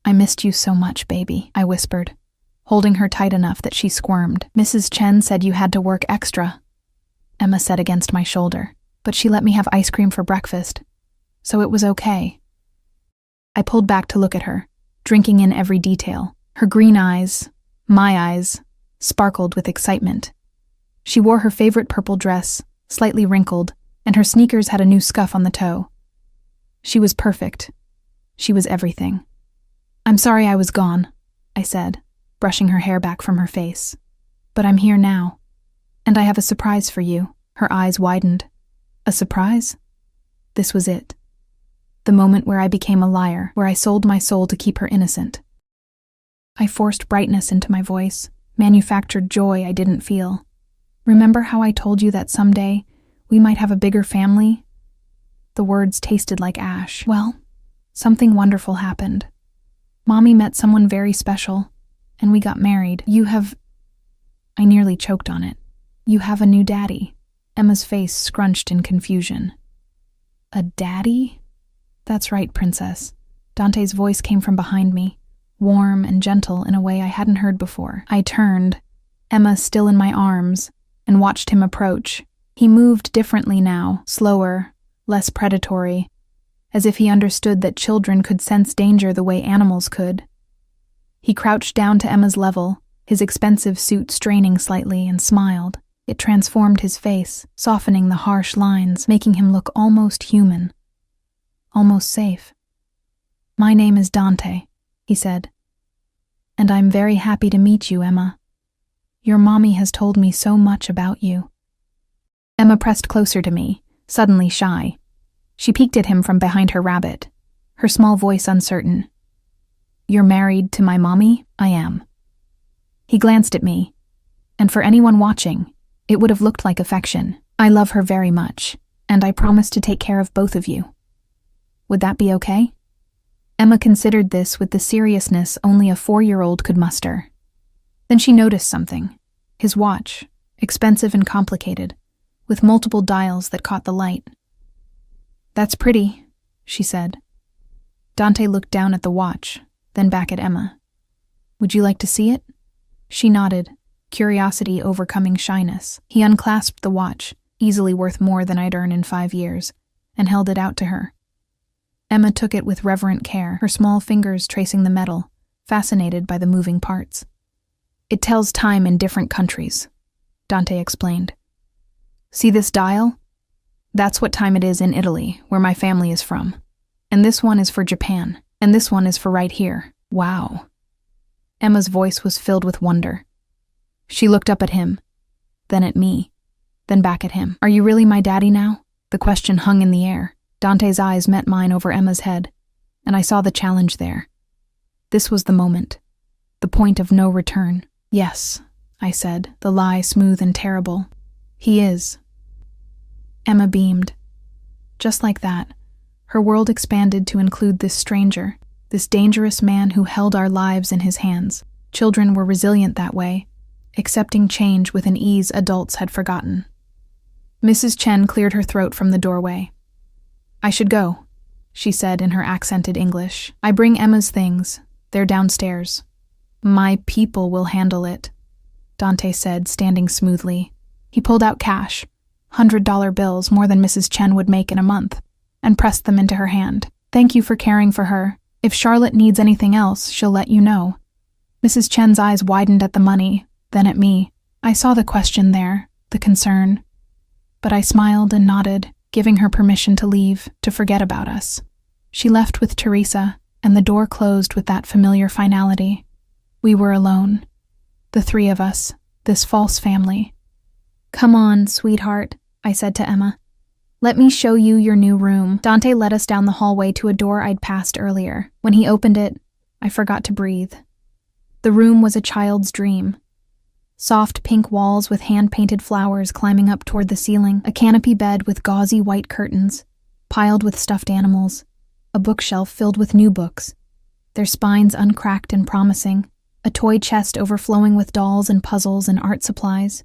I missed you so much, baby, I whispered, holding her tight enough that she squirmed. Mrs. Chen said you had to work extra, Emma said against my shoulder, but she let me have ice cream for breakfast, so it was okay. I pulled back to look at her, drinking in every detail. Her green eyes, My eyes sparkled with excitement. She wore her favorite purple dress, slightly wrinkled, and her sneakers had a new scuff on the toe. She was perfect. She was everything. "I'm sorry I was gone," I said, brushing her hair back from her face. "But I'm here now, and I have a surprise for you." Her eyes widened. A surprise? This was it. The moment where I became a liar, where I sold my soul to keep her innocent. I forced brightness into my voice, manufactured joy I didn't feel. "Remember how I told you that someday we might have a bigger family?" The words tasted like ash. Well, something wonderful happened. Mommy met someone very special, and we got married. I nearly choked on it. "You have a new daddy." Emma's face scrunched in confusion. "A daddy?" "That's right, princess." Dante's voice came from behind me, warm and gentle in a way I hadn't heard before. I turned, Emma still in my arms, and watched him approach. He moved differently now, slower, less predatory, as if he understood that children could sense danger the way animals could. He crouched down to Emma's level, his expensive suit straining slightly, and smiled. It transformed his face, softening the harsh lines, making him look almost human, almost safe. "My name is Dante," he said, "and I'm very happy to meet you, Emma. Your mommy has told me so much about you." Emma pressed closer to me, suddenly shy. She peeked at him from behind her rabbit, her small voice uncertain. "You're married to my mommy?" "I am." He glanced at me, and for anyone watching, it would have looked like affection. "I love her very much, and I promise to take care of both of you. Would that be okay?" Emma considered this with the seriousness only a 4-year-old could muster. Then she noticed something. His watch, expensive and complicated, with multiple dials that caught the light. "That's pretty," she said. Dante looked down at the watch, then back at Emma. "Would you like to see it?" She nodded, curiosity overcoming shyness. He unclasped the watch, easily worth more than I'd earn in 5 years, and held it out to her. Emma took it with reverent care, her small fingers tracing the metal, fascinated by the moving parts. "It tells time in different countries," Dante explained. "See this dial? That's what time it is in Italy, where my family is from. And this one is for Japan, and this one is for right here. Wow." Emma's voice was filled with wonder. She looked up at him, then at me, then back at him. "Are you really my daddy now?" The question hung in the air. Dante's eyes met mine over Emma's head, and I saw the challenge there. This was the moment, the point of no return. "Yes," I said, the lie smooth and terrible. "He is." Emma beamed. Just like that, her world expanded to include this stranger, this dangerous man who held our lives in his hands. Children were resilient that way, accepting change with an ease adults had forgotten. Mrs. Chen cleared her throat from the doorway. "I should go," she said in her accented English. "I bring Emma's things. They're downstairs." "My people will handle it," Dante said, standing smoothly. He pulled out cash, $100 bills, more than Mrs. Chen would make in a month, and pressed them into her hand. "Thank you for caring for her. If Charlotte needs anything else, she'll let you know." Mrs. Chen's eyes widened at the money, then at me. I saw the question there, the concern. But I smiled and nodded, giving her permission to leave, to forget about us. She left with Teresa, and the door closed with that familiar finality. We were alone. The 3 of us, this false family. "Come on, sweetheart," I said to Emma. "Let me show you your new room." Dante led us down the hallway to a door I'd passed earlier. When he opened it, I forgot to breathe. The room was a child's dream. Soft pink walls with hand-painted flowers climbing up toward the ceiling, a canopy bed with gauzy white curtains, piled with stuffed animals, a bookshelf filled with new books, their spines uncracked and promising, a toy chest overflowing with dolls and puzzles and art supplies,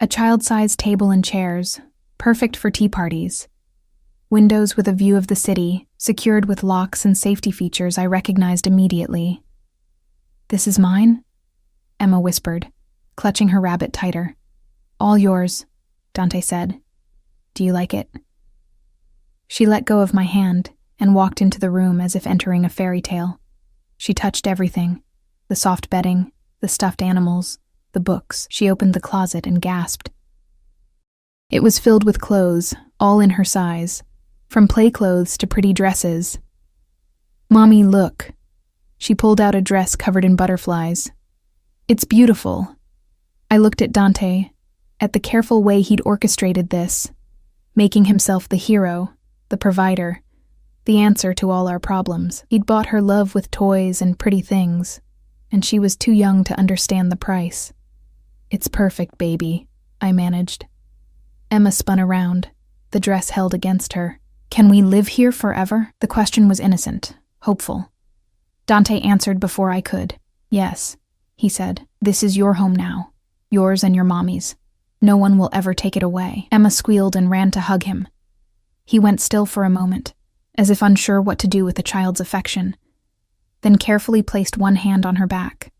a child-sized table and chairs, perfect for tea parties, windows with a view of the city, secured with locks and safety features I recognized immediately. "This is mine?" Emma whispered, clutching her rabbit tighter. "All yours," Dante said. "Do you like it?" She let go of my hand and walked into the room as if entering a fairy tale. She touched everything, the soft bedding, the stuffed animals, the books. She opened the closet and gasped. It was filled with clothes, all in her size, from play clothes to pretty dresses. "Mommy, look." She pulled out a dress covered in butterflies. "It's beautiful." I looked at Dante, at the careful way he'd orchestrated this, making himself the hero, the provider, the answer to all our problems. He'd bought her love with toys and pretty things, and she was too young to understand the price. "It's perfect, baby," I managed. Emma spun around, the dress held against her. "Can we live here forever?" The question was innocent, hopeful. Dante answered before I could. "Yes," he said. "This is your home now, yours and your mommy's. No one will ever take it away." Emma squealed and ran to hug him. He went still for a moment, as if unsure what to do with the child's affection, then carefully placed one hand on her back,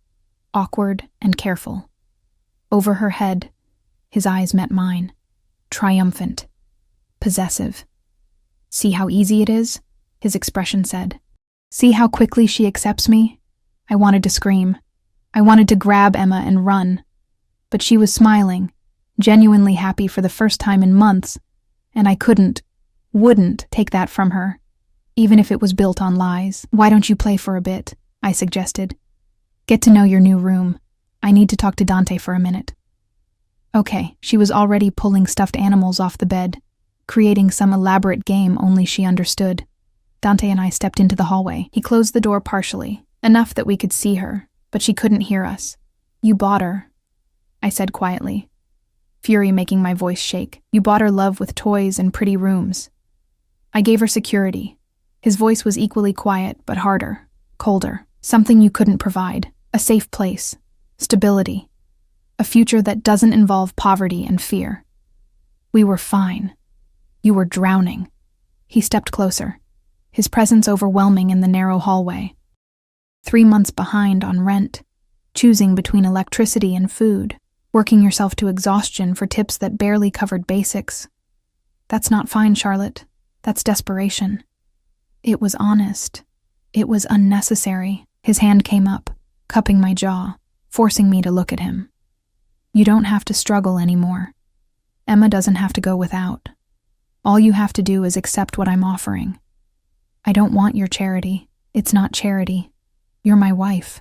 awkward and careful. Over her head, his eyes met mine, triumphant, possessive. "See how easy it is?" his expression said. "See how quickly she accepts me?" I wanted to scream. I wanted to grab Emma and run. But she was smiling, genuinely happy for the first time in months, and I wouldn't take that from her, even if it was built on lies. "Why don't you play for a bit?" I suggested. "Get to know your new room. I need to talk to Dante for a minute." Okay, she was already pulling stuffed animals off the bed, creating some elaborate game only she understood. Dante and I stepped into the hallway. He closed the door partially, enough that we could see her, but she couldn't hear us. "You bought her," I said quietly, fury making my voice shake. "You bought her love with toys and pretty rooms." I gave her security. His voice was equally quiet, but harder, colder. "Something you couldn't provide. A safe place. Stability. A future that doesn't involve poverty and fear. We were fine. You were drowning." He stepped closer, his presence overwhelming in the narrow hallway. 3 months behind on rent, choosing between electricity and food, working yourself to exhaustion for tips that barely covered basics. That's not fine, Charlotte. That's desperation. It was honest. It was unnecessary. His hand came up, cupping my jaw, forcing me to look at him. "You don't have to struggle anymore. Emma doesn't have to go without. All you have to do is accept what I'm offering. I don't want your charity. It's not charity. You're my wife.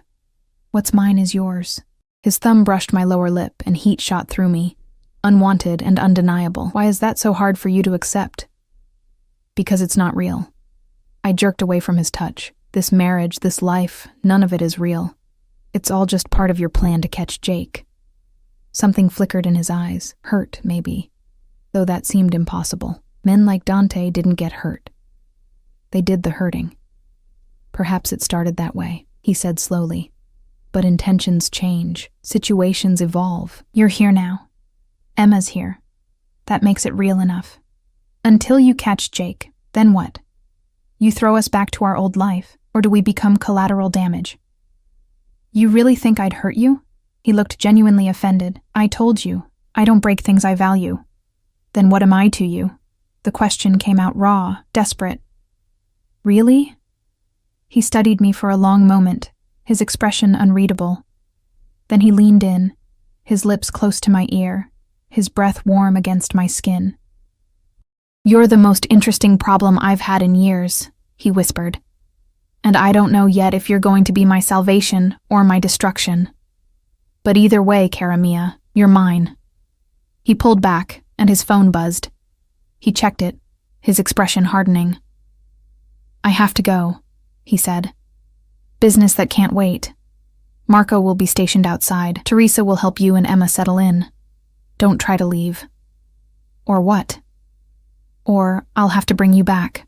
What's mine is yours." His thumb brushed my lower lip and heat shot through me, unwanted and undeniable. "Why is that so hard for you to accept?" "Because it's not real." I jerked away from his touch. "This marriage, this life, none of it is real. It's all just part of your plan to catch Jake." Something flickered in his eyes, hurt maybe, though that seemed impossible. Men like Dante didn't get hurt. They did the hurting. "Perhaps it started that way," he said slowly. "But intentions change, situations evolve. You're here now. Emma's here. That makes it real enough. Until you catch Jake, then what? You throw us back to our old life, or do we become collateral damage?" "You really think I'd hurt you?" He looked genuinely offended. "I told you, I don't break things I value." "Then what am I to you?" The question came out raw, desperate. "Really?" He studied me for a long moment, his expression unreadable. Then he leaned in, his lips close to my ear, his breath warm against my skin. "You're the most interesting problem I've had in years," he whispered. "And I don't know yet if you're going to be my salvation or my destruction. But either way, cara mia, you're mine." He pulled back, and his phone buzzed. He checked it, his expression hardening. "I have to go," he said. "Business that can't wait. Marco will be stationed outside. Teresa will help you and Emma settle in. Don't try to leave." "Or what?" "Or I'll have to bring you back.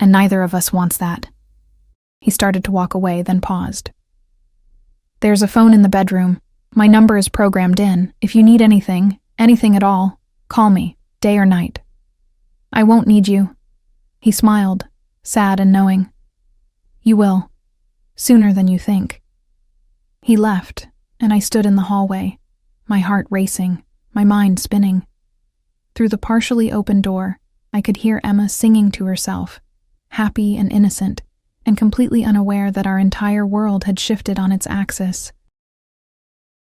And neither of us wants that." He started to walk away, then paused. "There's a phone in the bedroom. My number is programmed in. If you need anything at all, call me, day or night. I won't need you." He smiled, sad and knowing. "You will. Sooner than you think." He left, and I stood in the hallway, my heart racing, my mind spinning. Through the partially open door, I could hear Emma singing to herself, happy and innocent, and completely unaware that our entire world had shifted on its axis.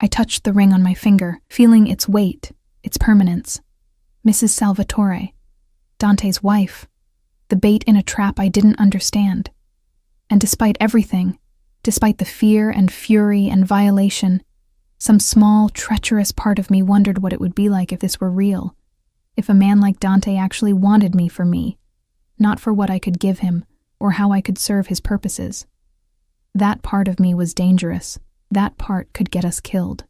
I touched the ring on my finger, feeling its weight, its permanence. Mrs. Salvatore, Dante's wife, the bait in a trap I didn't understand. And despite everything, despite the fear and fury and violation, some small, treacherous part of me wondered what it would be like if this were real, if a man like Dante actually wanted me for me, not for what I could give him or how I could serve his purposes. That part of me was dangerous. That part could get us killed.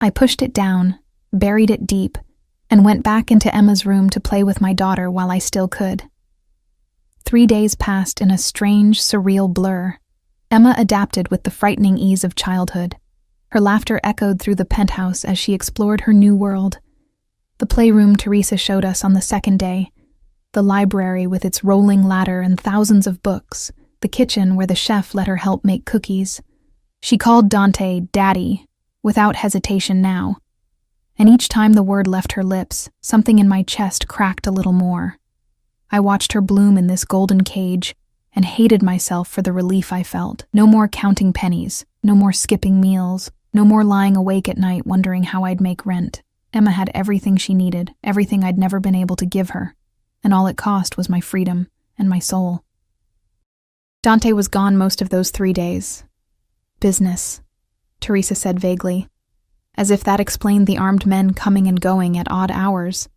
I pushed it down, buried it deep, and went back into Emma's room to play with my daughter while I still could. 3 days passed in a strange, surreal blur. Emma adapted with the frightening ease of childhood. Her laughter echoed through the penthouse as she explored her new world. The playroom Teresa showed us on the second day, the library with its rolling ladder and thousands of books, the kitchen where the chef let her help make cookies. She called Dante Daddy, without hesitation now. And each time the word left her lips, something in my chest cracked a little more. I watched her bloom in this golden cage and hated myself for the relief I felt. No more counting pennies, no more skipping meals, no more lying awake at night wondering how I'd make rent. Emma had everything she needed, everything I'd never been able to give her, and all it cost was my freedom and my soul. Dante was gone most of those 3 days. Business, Teresa said vaguely, as if that explained the armed men coming and going at odd hours.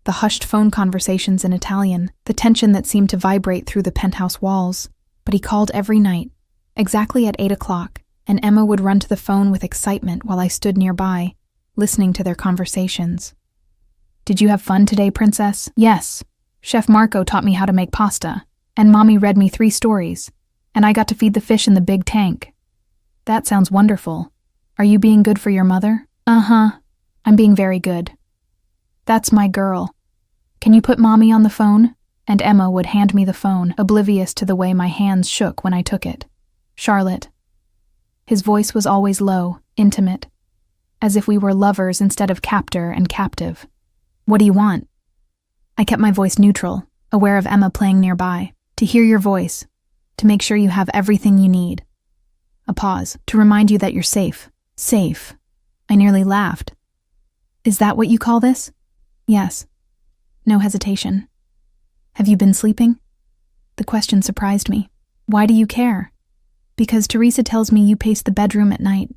The hushed phone conversations in Italian, the tension that seemed to vibrate through the penthouse walls. But he called every night, exactly at 8 o'clock, and Emma would run to the phone with excitement while I stood nearby, listening to their conversations. "Did you have fun today, princess?" "Yes. Chef Marco taught me how to make pasta, and Mommy read me 3 stories, and I got to feed the fish in the big tank." "That sounds wonderful. Are you being good for your mother?" "Uh-huh. I'm being very good." "That's my girl. Can you put Mommy on the phone?" And Emma would hand me the phone, oblivious to the way my hands shook when I took it. "Charlotte." His voice was always low, intimate, as if we were lovers instead of captor and captive. "What do you want?" I kept my voice neutral, aware of Emma playing nearby. "To hear your voice, to make sure you have everything you need." A pause, "To remind you that you're safe." Safe. I nearly laughed. "Is that what you call this?" "Yes." No hesitation. "Have you been sleeping?" The question surprised me. "Why do you care?" "Because Teresa tells me you pace the bedroom at night,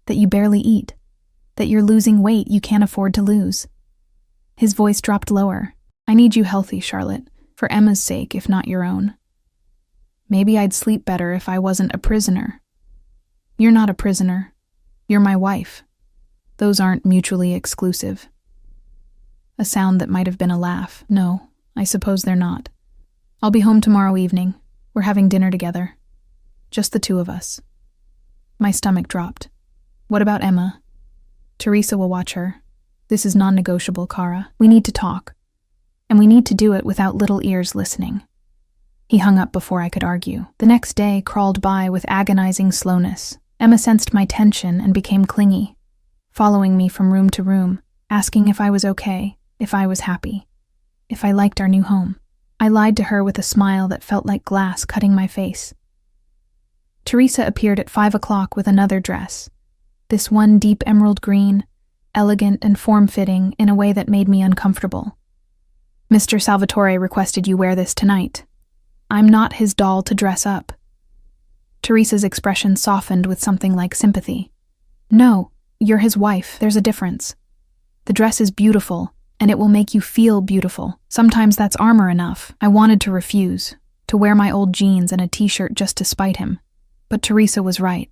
that you barely eat, that you're losing weight you can't afford to lose." His voice dropped lower. "I need you healthy, Charlotte, for Emma's sake, if not your own. Maybe I'd sleep better if I wasn't a prisoner." "You're not a prisoner. You're my wife. Those aren't mutually exclusive." A sound that might have been a laugh. "No, I suppose they're not. I'll be home tomorrow evening. We're having dinner together. Just the 2 of us." My stomach dropped. "What about Emma?" "Teresa will watch her. This is non-negotiable, Cara. We need to talk. And we need to do it without little ears listening." He hung up before I could argue. The next day crawled by with agonizing slowness. Emma sensed my tension and became clingy, following me from room to room, asking if I was okay, if I was happy, if I liked our new home. I lied to her with a smile that felt like glass cutting my face. Teresa appeared at 5 o'clock with another dress. This one deep emerald green, elegant and form-fitting in a way that made me uncomfortable. "Mr. Salvatore requested you wear this tonight. I'm not his doll to dress up." Teresa's expression softened with something like sympathy. "No, you're his wife. There's a difference. The dress is beautiful, and it will make you feel beautiful. Sometimes that's armor enough." I wanted to refuse, to wear my old jeans and a t-shirt just to spite him. But Teresa was right.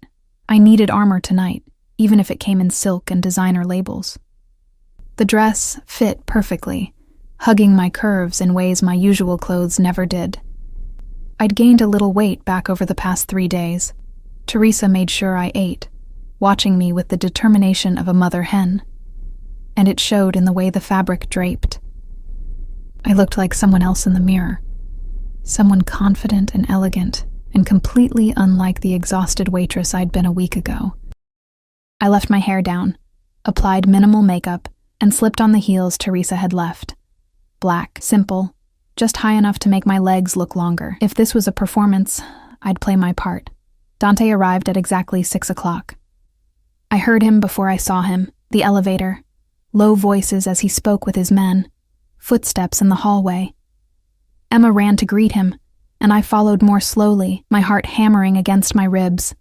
I needed armor tonight, even if it came in silk and designer labels. The dress fit perfectly, hugging my curves in ways my usual clothes never did. I'd gained a little weight back over the past 3 days. Teresa made sure I ate, watching me with the determination of a mother hen. And it showed in the way the fabric draped. I looked like someone else in the mirror. Someone confident and elegant, and completely unlike the exhausted waitress I'd been a week ago. I left my hair down, applied minimal makeup, and slipped on the heels Teresa had left. Black, simple, just high enough to make my legs look longer. If this was a performance, I'd play my part. Dante arrived at exactly 6 o'clock. I heard him before I saw him, the elevator, low voices as he spoke with his men, footsteps in the hallway. Emma ran to greet him, and I followed more slowly, my heart hammering against my ribs.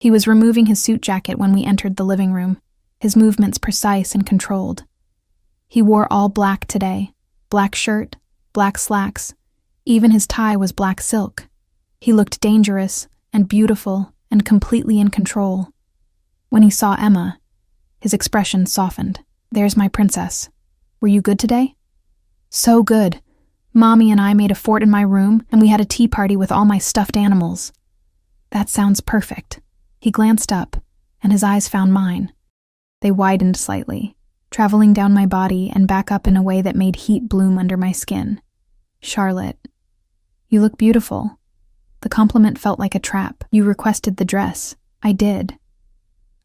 He was removing his suit jacket when we entered the living room, his movements precise and controlled. He wore all black today, black shirt, black slacks, even his tie was black silk. He looked dangerous and beautiful and completely in control. When he saw Emma, his expression softened. "There's my princess. Were you good today?" "So good. Mommy and I made a fort in my room, and we had a tea party with all my stuffed animals." "That sounds perfect." He glanced up, and his eyes found mine. They widened slightly, traveling down my body and back up in a way that made heat bloom under my skin. "Charlotte, you look beautiful." The compliment felt like a trap. "You requested the dress." "I did.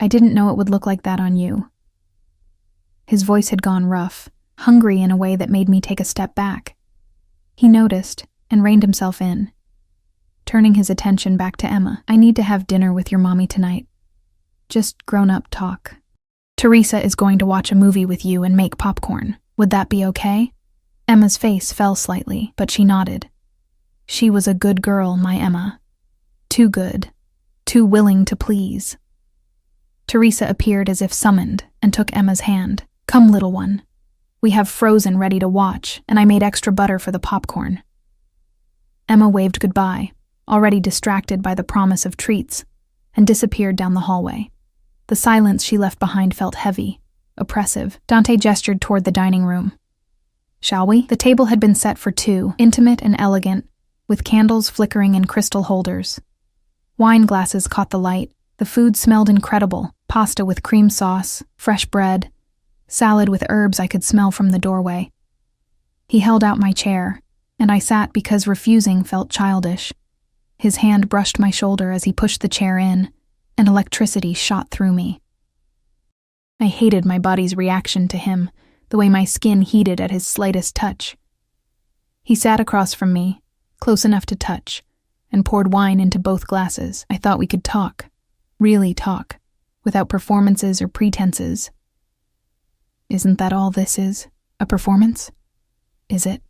I didn't know it would look like that on you." His voice had gone rough, hungry in a way that made me take a step back. He noticed and reined himself in, turning his attention back to Emma. "I need to have dinner with your mommy tonight. Just grown-up talk. Teresa is going to watch a movie with you and make popcorn. Would that be okay?" Emma's face fell slightly, but she nodded. She was a good girl, my Emma. Too good. Too willing to please. Teresa appeared as if summoned and took Emma's hand. "Come, little one. We have Frozen ready to watch, and I made extra butter for the popcorn." Emma waved goodbye, already distracted by the promise of treats, and disappeared down the hallway. The silence she left behind felt heavy, oppressive. Dante gestured toward the dining room. "Shall we?" The table had been set for two, intimate and elegant, with candles flickering in crystal holders. Wine glasses caught the light. The food smelled incredible. Pasta with cream sauce, fresh bread, salad with herbs I could smell from the doorway. He held out my chair, and I sat because refusing felt childish. His hand brushed my shoulder as he pushed the chair in, and electricity shot through me. I hated my body's reaction to him, the way my skin heated at his slightest touch. He sat across from me, close enough to touch, and poured wine into both glasses. I thought we could talk, really talk, without performances or pretenses. Isn't that all this is? A performance? Is it?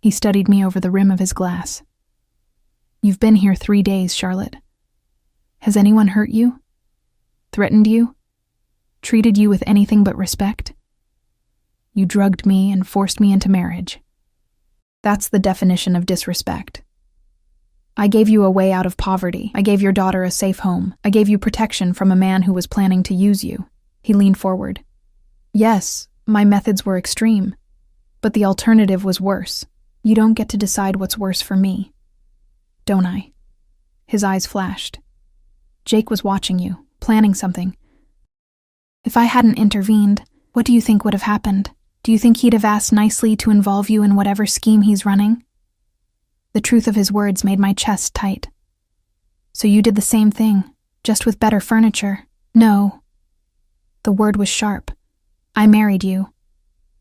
He studied me over the rim of his glass. You've been here 3 days, Charlotte. Has anyone hurt you? Threatened you? Treated you with anything but respect? You drugged me and forced me into marriage. That's the definition of disrespect. I gave you a way out of poverty. I gave your daughter a safe home. I gave you protection from a man who was planning to use you. He leaned forward. Yes, my methods were extreme, but the alternative was worse. You don't get to decide what's worse for me. Don't I? His eyes flashed. Jake was watching you, planning something. If I hadn't intervened, what do you think would have happened? Do you think he'd have asked nicely to involve you in whatever scheme he's running? The truth of his words made my chest tight. So you did the same thing, just with better furniture. No. The word was sharp. I married you.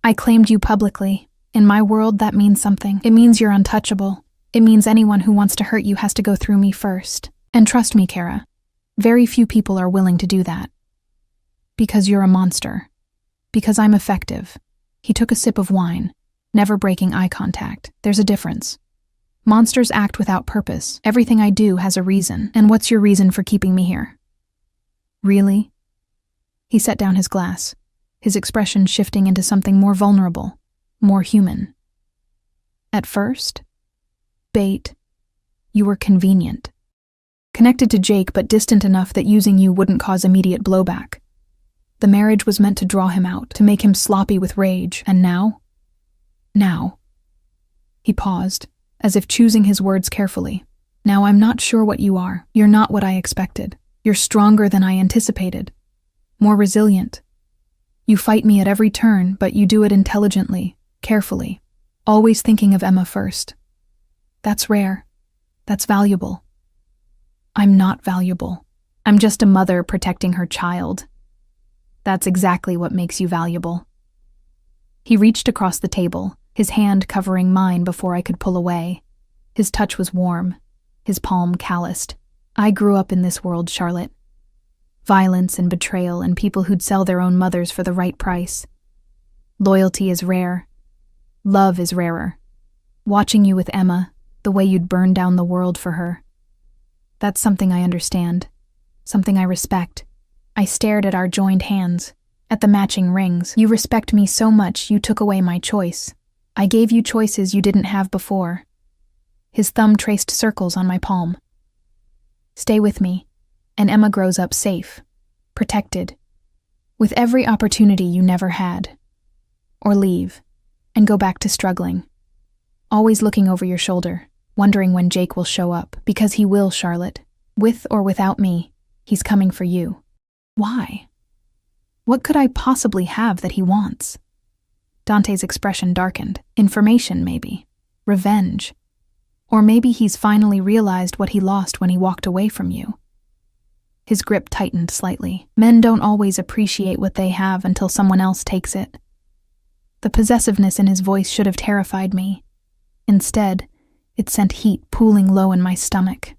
I claimed you publicly. In my world, that means something. It means you're untouchable. It means anyone who wants to hurt you has to go through me first. And trust me, Kara, very few people are willing to do that. Because you're a monster. Because I'm effective. He took a sip of wine, never breaking eye contact. There's a difference. Monsters act without purpose. Everything I do has a reason. And what's your reason for keeping me here? Really? He set down his glass, his expression shifting into something more vulnerable, more human. At first, bait. You were convenient. Connected to Jake, but distant enough that using you wouldn't cause immediate blowback. The marriage was meant to draw him out, to make him sloppy with rage, and now? Now. He paused, as if choosing his words carefully. Now I'm not sure what you are. You're not what I expected. You're stronger than I anticipated. More resilient. You fight me at every turn, but you do it intelligently, carefully, always thinking of Emma first. That's rare. That's valuable. I'm not valuable. I'm just a mother protecting her child. That's exactly what makes you valuable. He reached across the table, his hand covering mine before I could pull away. His touch was warm, his palm calloused. I grew up in this world, Charlotte. violence and betrayal, and people who'd sell their own mothers for the right price. Loyalty is rare. Love is rarer. Watching you with Emma, the way you'd burn down the world for her. That's something I understand. Something I respect. I stared at our joined hands, at the matching rings. You respect me so much you took away my choice. I gave you choices you didn't have before. His thumb traced circles on my palm. Stay with me, and Emma grows up safe, protected, with every opportunity you never had. Or leave, and go back to struggling. Always looking over your shoulder, wondering when Jake will show up, because he will, Charlotte. With or without me, he's coming for you. Why? What could I possibly have that he wants? Dante's expression darkened. Information, maybe. Revenge. Or maybe he's finally realized what he lost when he walked away from you. His grip tightened slightly. Men don't always appreciate what they have until someone else takes it. The possessiveness in his voice should have terrified me. Instead, it sent heat pooling low in my stomach.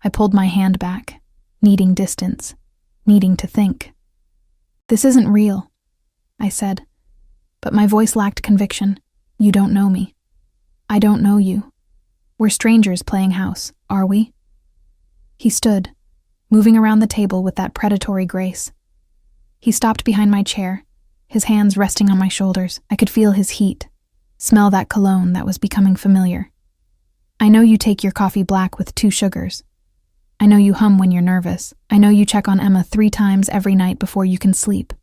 I pulled my hand back, needing distance, needing to think. This isn't real, I said, but my voice lacked conviction. You don't know me. I don't know you. We're strangers playing house, are we? He stood, moving around the table with that predatory grace. He stopped behind my chair, his hands resting on my shoulders. I could feel his heat, smell that cologne that was becoming familiar. I know you take your coffee black with 2 sugars. I know you hum when you're nervous. I know you check on Emma 3 times every night before you can sleep.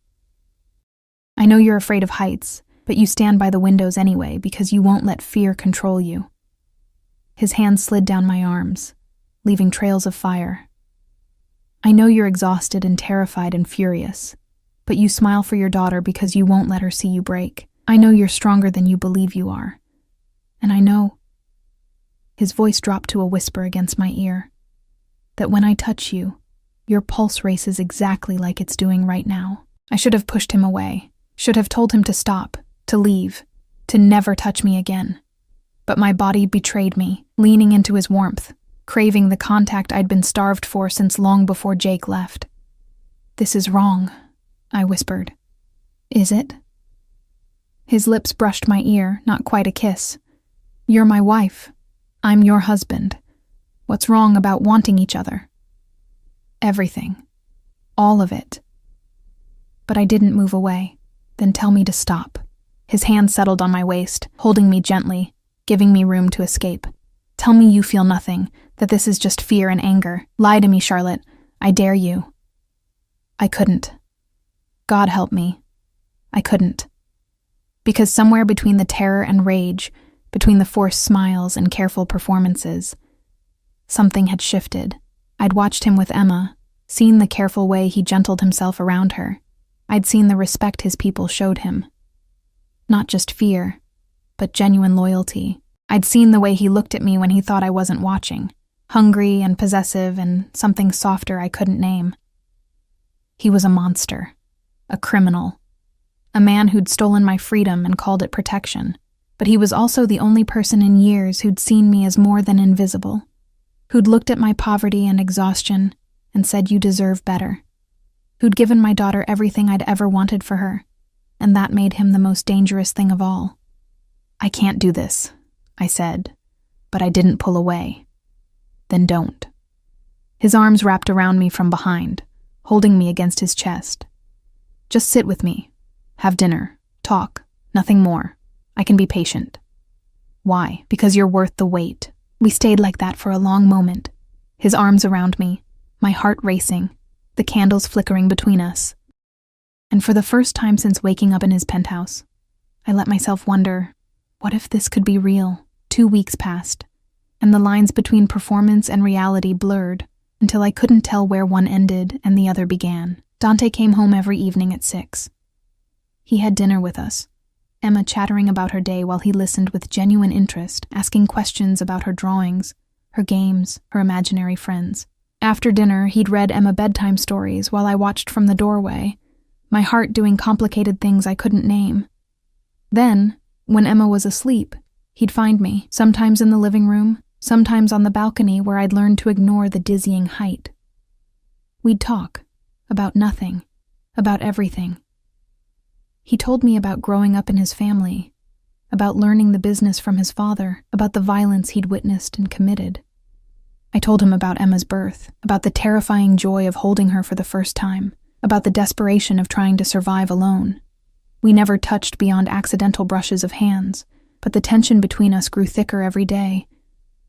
I know you're afraid of heights, but you stand by the windows anyway because you won't let fear control you. His hand slid down my arms, leaving trails of fire. I know you're exhausted and terrified and furious, but you smile for your daughter because you won't let her see you break. I know you're stronger than you believe you are. And I know, his voice dropped to a whisper against my ear, that when I touch you, your pulse races exactly like it's doing right now. I should have pushed him away, should have told him to stop, to leave, to never touch me again. But my body betrayed me, leaning into his warmth, craving the contact I'd been starved for since long before Jake left. This is wrong, I whispered. Is it? His lips brushed my ear, not quite a kiss. You're my wife. I'm your husband. What's wrong about wanting each other? Everything. All of it. But I didn't move away. Then tell me to stop. His hand settled on my waist, holding me gently, giving me room to escape. Tell me you feel nothing, that this is just fear and anger. Lie to me, Charlotte. I dare you. I couldn't. God help me. I couldn't. Because somewhere between the terror and rage, between the forced smiles and careful performances, something had shifted. I'd watched him with Emma, seen the careful way he gentled himself around her. I'd seen the respect his people showed him. Not just fear, but genuine loyalty. I'd seen the way he looked at me when he thought I wasn't watching, hungry and possessive and something softer I couldn't name. He was a monster, a criminal, a man who'd stolen my freedom and called it protection. But he was also the only person in years who'd seen me as more than invisible, who'd looked at my poverty and exhaustion and said, you deserve better, who'd given my daughter everything I'd ever wanted for her, and that made him the most dangerous thing of all. I can't do this, I said, but I didn't pull away. Then don't. His arms wrapped around me from behind, holding me against his chest. Just sit with me, have dinner, talk, nothing more. I can be patient. Why? Because you're worth the wait. We stayed like that for a long moment, his arms around me, my heart racing, the candles flickering between us. And for the first time since waking up in his penthouse, I let myself wonder, what if this could be real? 2 weeks passed, and the lines between performance and reality blurred until I couldn't tell where one ended and the other began. Dante came home every evening at 6. He had dinner with us, Emma chattering about her day while he listened with genuine interest, asking questions about her drawings, her games, her imaginary friends. After dinner, he'd read Emma bedtime stories while I watched from the doorway, my heart doing complicated things I couldn't name. Then, when Emma was asleep, he'd find me, sometimes in the living room, sometimes on the balcony where I'd learned to ignore the dizzying height. We'd talk, about nothing, about everything. He told me about growing up in his family, about learning the business from his father, about the violence he'd witnessed and committed. I told him about Emma's birth, about the terrifying joy of holding her for the first time, about the desperation of trying to survive alone. We never touched beyond accidental brushes of hands, but the tension between us grew thicker every day,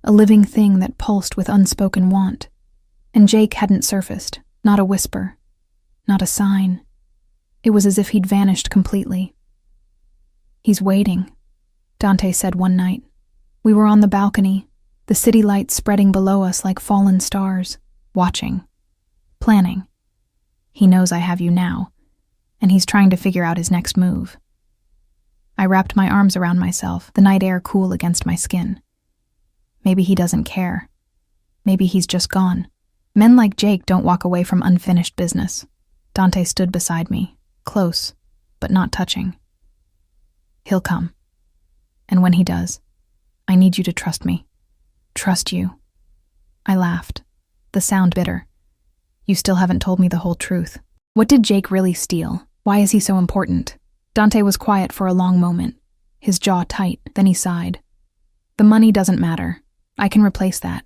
a living thing that pulsed with unspoken want. And Jake hadn't surfaced, not a whisper, not a sign. It was as if he'd vanished completely. "He's waiting," Dante said one night. We were on the balcony, the city lights spreading below us like fallen stars, watching, planning. "He knows I have you now, and he's trying to figure out his next move." I wrapped my arms around myself, the night air cool against my skin. Maybe he doesn't care. Maybe he's just gone. Men like Jake don't walk away from unfinished business. Dante stood beside me, close, but not touching. "He'll come. And when he does, I need you to trust me. Trust you." I laughed, the sound bitter. "You still haven't told me the whole truth. What did Jake really steal? Why is he so important?" Dante was quiet for a long moment, his jaw tight, then he sighed. "The money doesn't matter. I can replace that.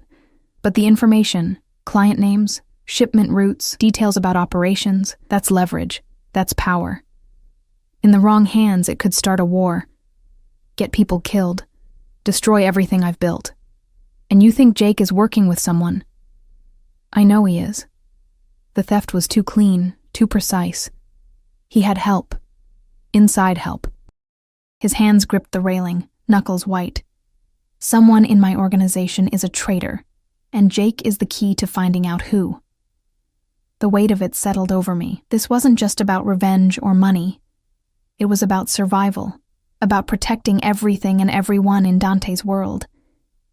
But the information, client names, shipment routes, details about operations, that's leverage. That's power. In the wrong hands, it could start a war, get people killed, destroy everything I've built. And you think Jake is working with someone?" "I know he is. The theft was too clean, too precise. He had help. Inside help." His hands gripped the railing, knuckles white. "Someone in my organization is a traitor, and Jake is the key to finding out who." The weight of it settled over me. This wasn't just about revenge or money. It was about survival, about protecting everything and everyone in Dante's world,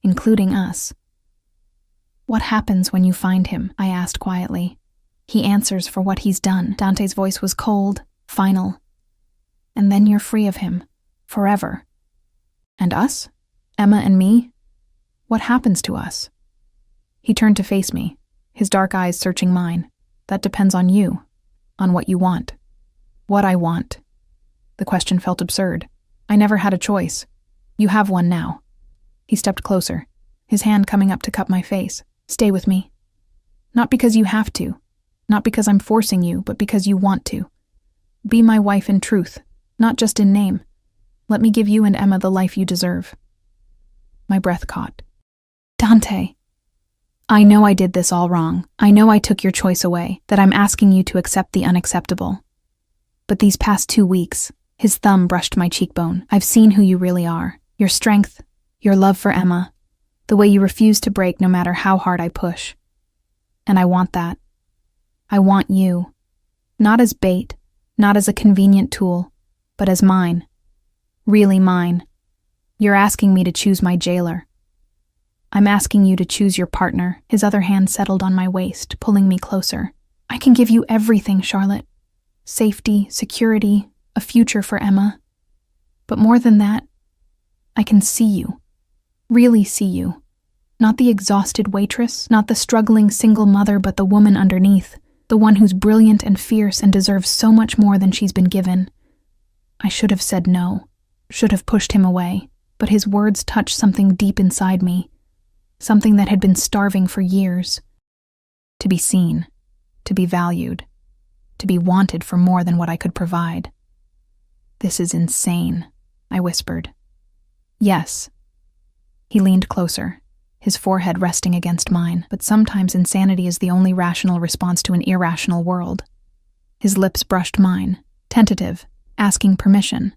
including us. "What happens when you find him?" I asked quietly. "He answers for what he's done." Dante's voice was cold, final. "And then you're free of him, forever." "And us? Emma and me? What happens to us?" He turned to face me, his dark eyes searching mine. "That depends on you, on what you want." "What I want?" The question felt absurd. I never had a choice. "You have one now." He stepped closer, his hand coming up to cup my face. "Stay with me. Not because you have to, not because I'm forcing you, but because you want to. Be my wife in truth, not just in name. Let me give you and Emma the life you deserve." My breath caught. "Dante, I know I did this all wrong. I know I took your choice away, that I'm asking you to accept the unacceptable. But these past 2 weeks," his thumb brushed my cheekbone, "I've seen who you really are. Your strength, your love for Emma, the way you refuse to break no matter how hard I push. And I want that. I want you. Not as bait, not as a convenient tool, but as mine. Really mine. You're asking me to choose my jailer. I'm asking you to choose your partner." His other hand settled on my waist, pulling me closer. "I can give you everything, Charlotte. Safety, security, a future for Emma. But more than that, I can see you. Really see you. Not the exhausted waitress, not the struggling single mother, but the woman underneath, the one who's brilliant and fierce and deserves so much more than she's been given." I should have said no, should have pushed him away, but his words touched something deep inside me, something that had been starving for years. To be seen, to be valued, to be wanted for more than what I could provide. "This is insane," I whispered. "Yes." He leaned closer, his forehead resting against mine, but sometimes insanity is the only rational response to an irrational world. His lips brushed mine, tentative, asking permission.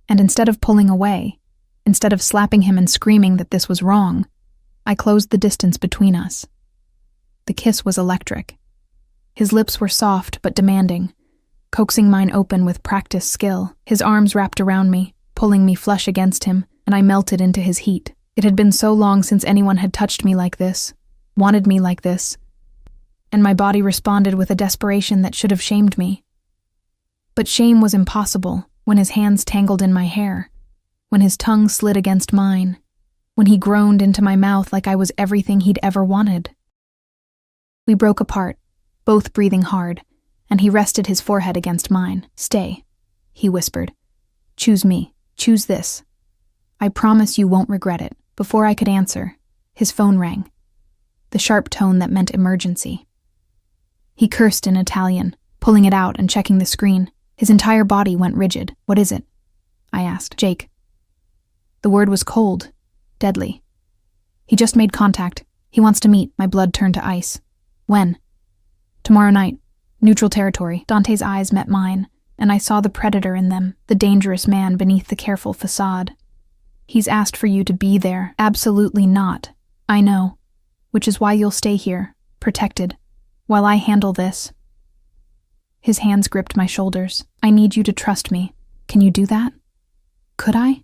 And instead of pulling away, instead of slapping him and screaming that this was wrong, I closed the distance between us. The kiss was electric. His lips were soft but demanding, coaxing mine open with practiced skill. His arms wrapped around me, pulling me flush against him, and I melted into his heat. It had been so long since anyone had touched me like this, wanted me like this, and my body responded with a desperation that should have shamed me. But shame was impossible when his hands tangled in my hair, when his tongue slid against mine, when he groaned into my mouth like I was everything he'd ever wanted. We broke apart, both breathing hard, and he rested his forehead against mine. "Stay," he whispered. "Choose me. Choose this. I promise you won't regret it." Before I could answer, his phone rang. The sharp tone that meant emergency. He cursed in Italian, pulling it out and checking the screen. His entire body went rigid. "What is it?" I asked. "Jake." The word was cold, deadly. "He just made contact. He wants to meet." My blood turned to ice. "When?" "Tomorrow night. Neutral territory." Dante's eyes met mine, and I saw the predator in them, the dangerous man beneath the careful facade. "He's asked for you to be there." "Absolutely not." "I know. Which is why you'll stay here, protected, while I handle this." His hands gripped my shoulders. "I need you to trust me. Can you do that?" Could I?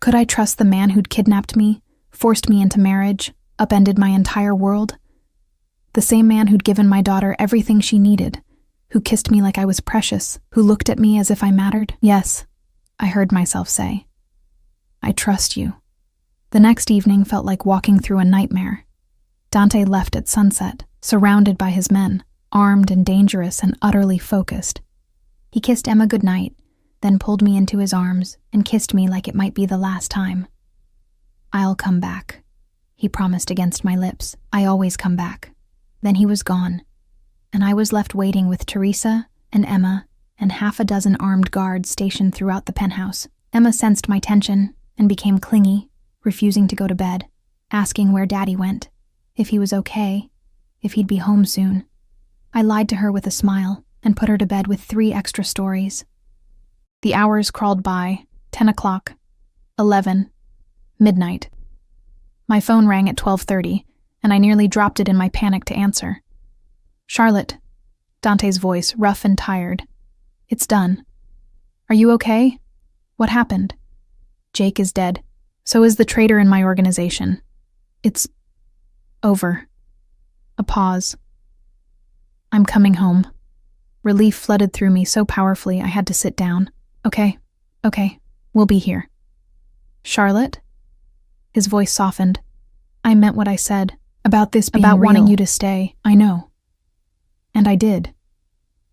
Could I trust the man who'd kidnapped me, forced me into marriage, upended my entire world? The same man who'd given my daughter everything she needed, who kissed me like I was precious, who looked at me as if I mattered? "Yes," I heard myself say. "I trust you." The next evening felt like walking through a nightmare. Dante left at sunset, surrounded by his men, armed and dangerous and utterly focused. He kissed Emma goodnight, then pulled me into his arms and kissed me like it might be the last time. "I'll come back," he promised against my lips. "I always come back." Then he was gone, and I was left waiting with Teresa and Emma and half a dozen armed guards stationed throughout the penthouse. Emma sensed my tension and became clingy, refusing to go to bed, asking where Daddy went, if he was okay, if he'd be home soon. I lied to her with a smile and put her to bed with 3 extra stories. The hours crawled by. 10 o'clock, 11, midnight. My phone rang at 12:30, and I nearly dropped it in my panic to answer. "Charlotte," Dante's voice, rough and tired. "It's done. Are you okay? What happened?" "Jake is dead. So is the traitor in my organization. It's over." A pause. "I'm coming home." Relief flooded through me so powerfully I had to sit down. Okay, we'll be here." "Charlotte?" His voice softened. "I meant what I said. About this being about real. Wanting you to stay. I know. And I did.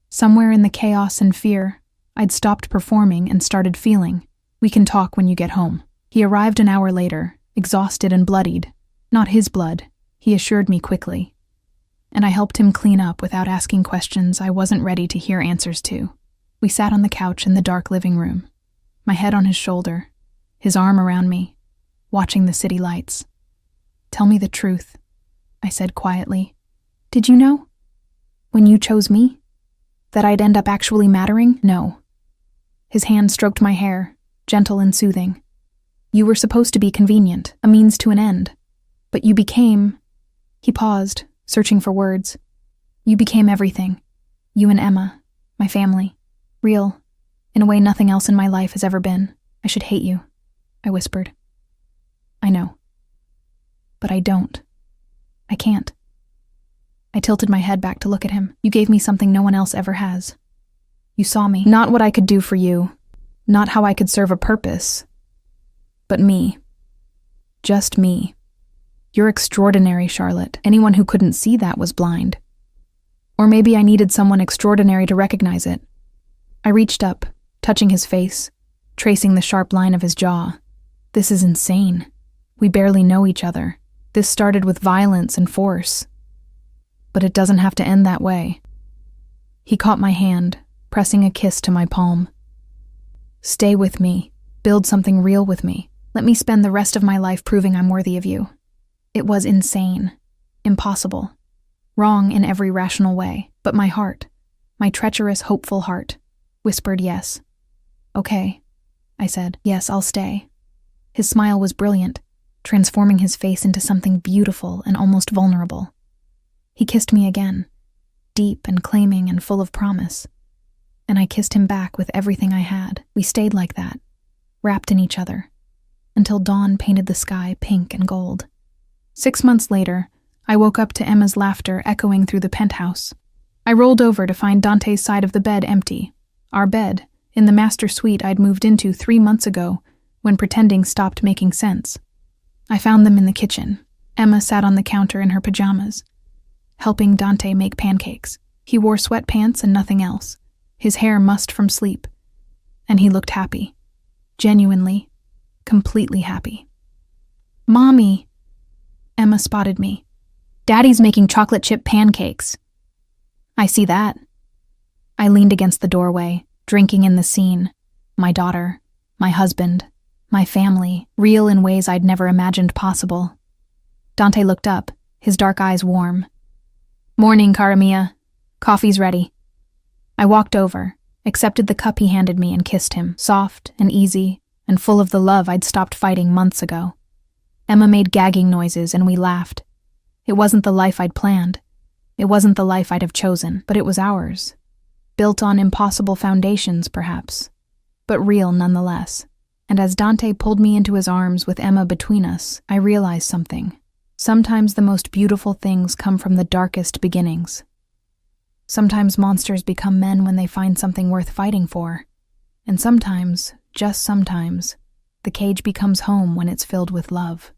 Somewhere in the chaos and fear, I'd stopped performing and started feeling. We can talk when you get home." He arrived an hour later, exhausted and bloodied. Not his blood, he assured me quickly. And I helped him clean up without asking questions I wasn't ready to hear answers to. We sat on the couch in the dark living room, my head on his shoulder, his arm around me, watching the city lights. "Tell me the truth," I said quietly. "Did you know, when you chose me, that I'd end up actually mattering?" "No." His hand stroked my hair, gentle and soothing. "You were supposed to be convenient, a means to an end. But you became..." He paused, searching for words. "You became everything. You and Emma, my family. Real, in a way nothing else in my life has ever been. I should hate you," I whispered. "I know. But I don't. I can't." I tilted my head back to look at him. "You gave me something no one else ever has. You saw me. Not what I could do for you, not how I could serve a purpose, but me. Just me. You're extraordinary, Charlotte. Anyone who couldn't see that was blind. Or maybe I needed someone extraordinary to recognize it." I reached up, touching his face, tracing the sharp line of his jaw. "This is insane. We barely know each other. This started with violence and force. But it doesn't have to end that way." He caught my hand, pressing a kiss to my palm. "Stay with me. Build something real with me. Let me spend the rest of my life proving I'm worthy of you." It was insane, impossible, wrong in every rational way, but my heart, my treacherous, hopeful heart, whispered yes. "Okay," I said. "Yes, I'll stay." His smile was brilliant, transforming his face into something beautiful and almost vulnerable. He kissed me again, deep and claiming and full of promise. And I kissed him back with everything I had. We stayed like that, wrapped in each other, until dawn painted the sky pink and gold. 6 months later, I woke up to Emma's laughter echoing through the penthouse. I rolled over to find Dante's side of the bed empty. Our bed, in the master suite I'd moved into 3 months ago, when pretending stopped making sense. I found them in the kitchen. Emma sat on the counter in her pajamas, helping Dante make pancakes. He wore sweatpants and nothing else, his hair mussed from sleep. And he looked happy. Genuinely, completely happy. "Mommy!" Emma spotted me. "Daddy's making chocolate chip pancakes." "I see that." I leaned against the doorway, drinking in the scene. My daughter, my husband, my family, real in ways I'd never imagined possible. Dante looked up, his dark eyes warm. "Morning, cara mia. Coffee's ready." I walked over, accepted the cup he handed me and kissed him, soft and easy and full of the love I'd stopped fighting months ago. Emma made gagging noises and we laughed. It wasn't the life I'd planned. It wasn't the life I'd have chosen, but it was ours. Built on impossible foundations, perhaps, but real nonetheless. And as Dante pulled me into his arms with Emma between us, I realized something. Sometimes the most beautiful things come from the darkest beginnings. Sometimes monsters become men when they find something worth fighting for. And sometimes, just sometimes, the cage becomes home when it's filled with love.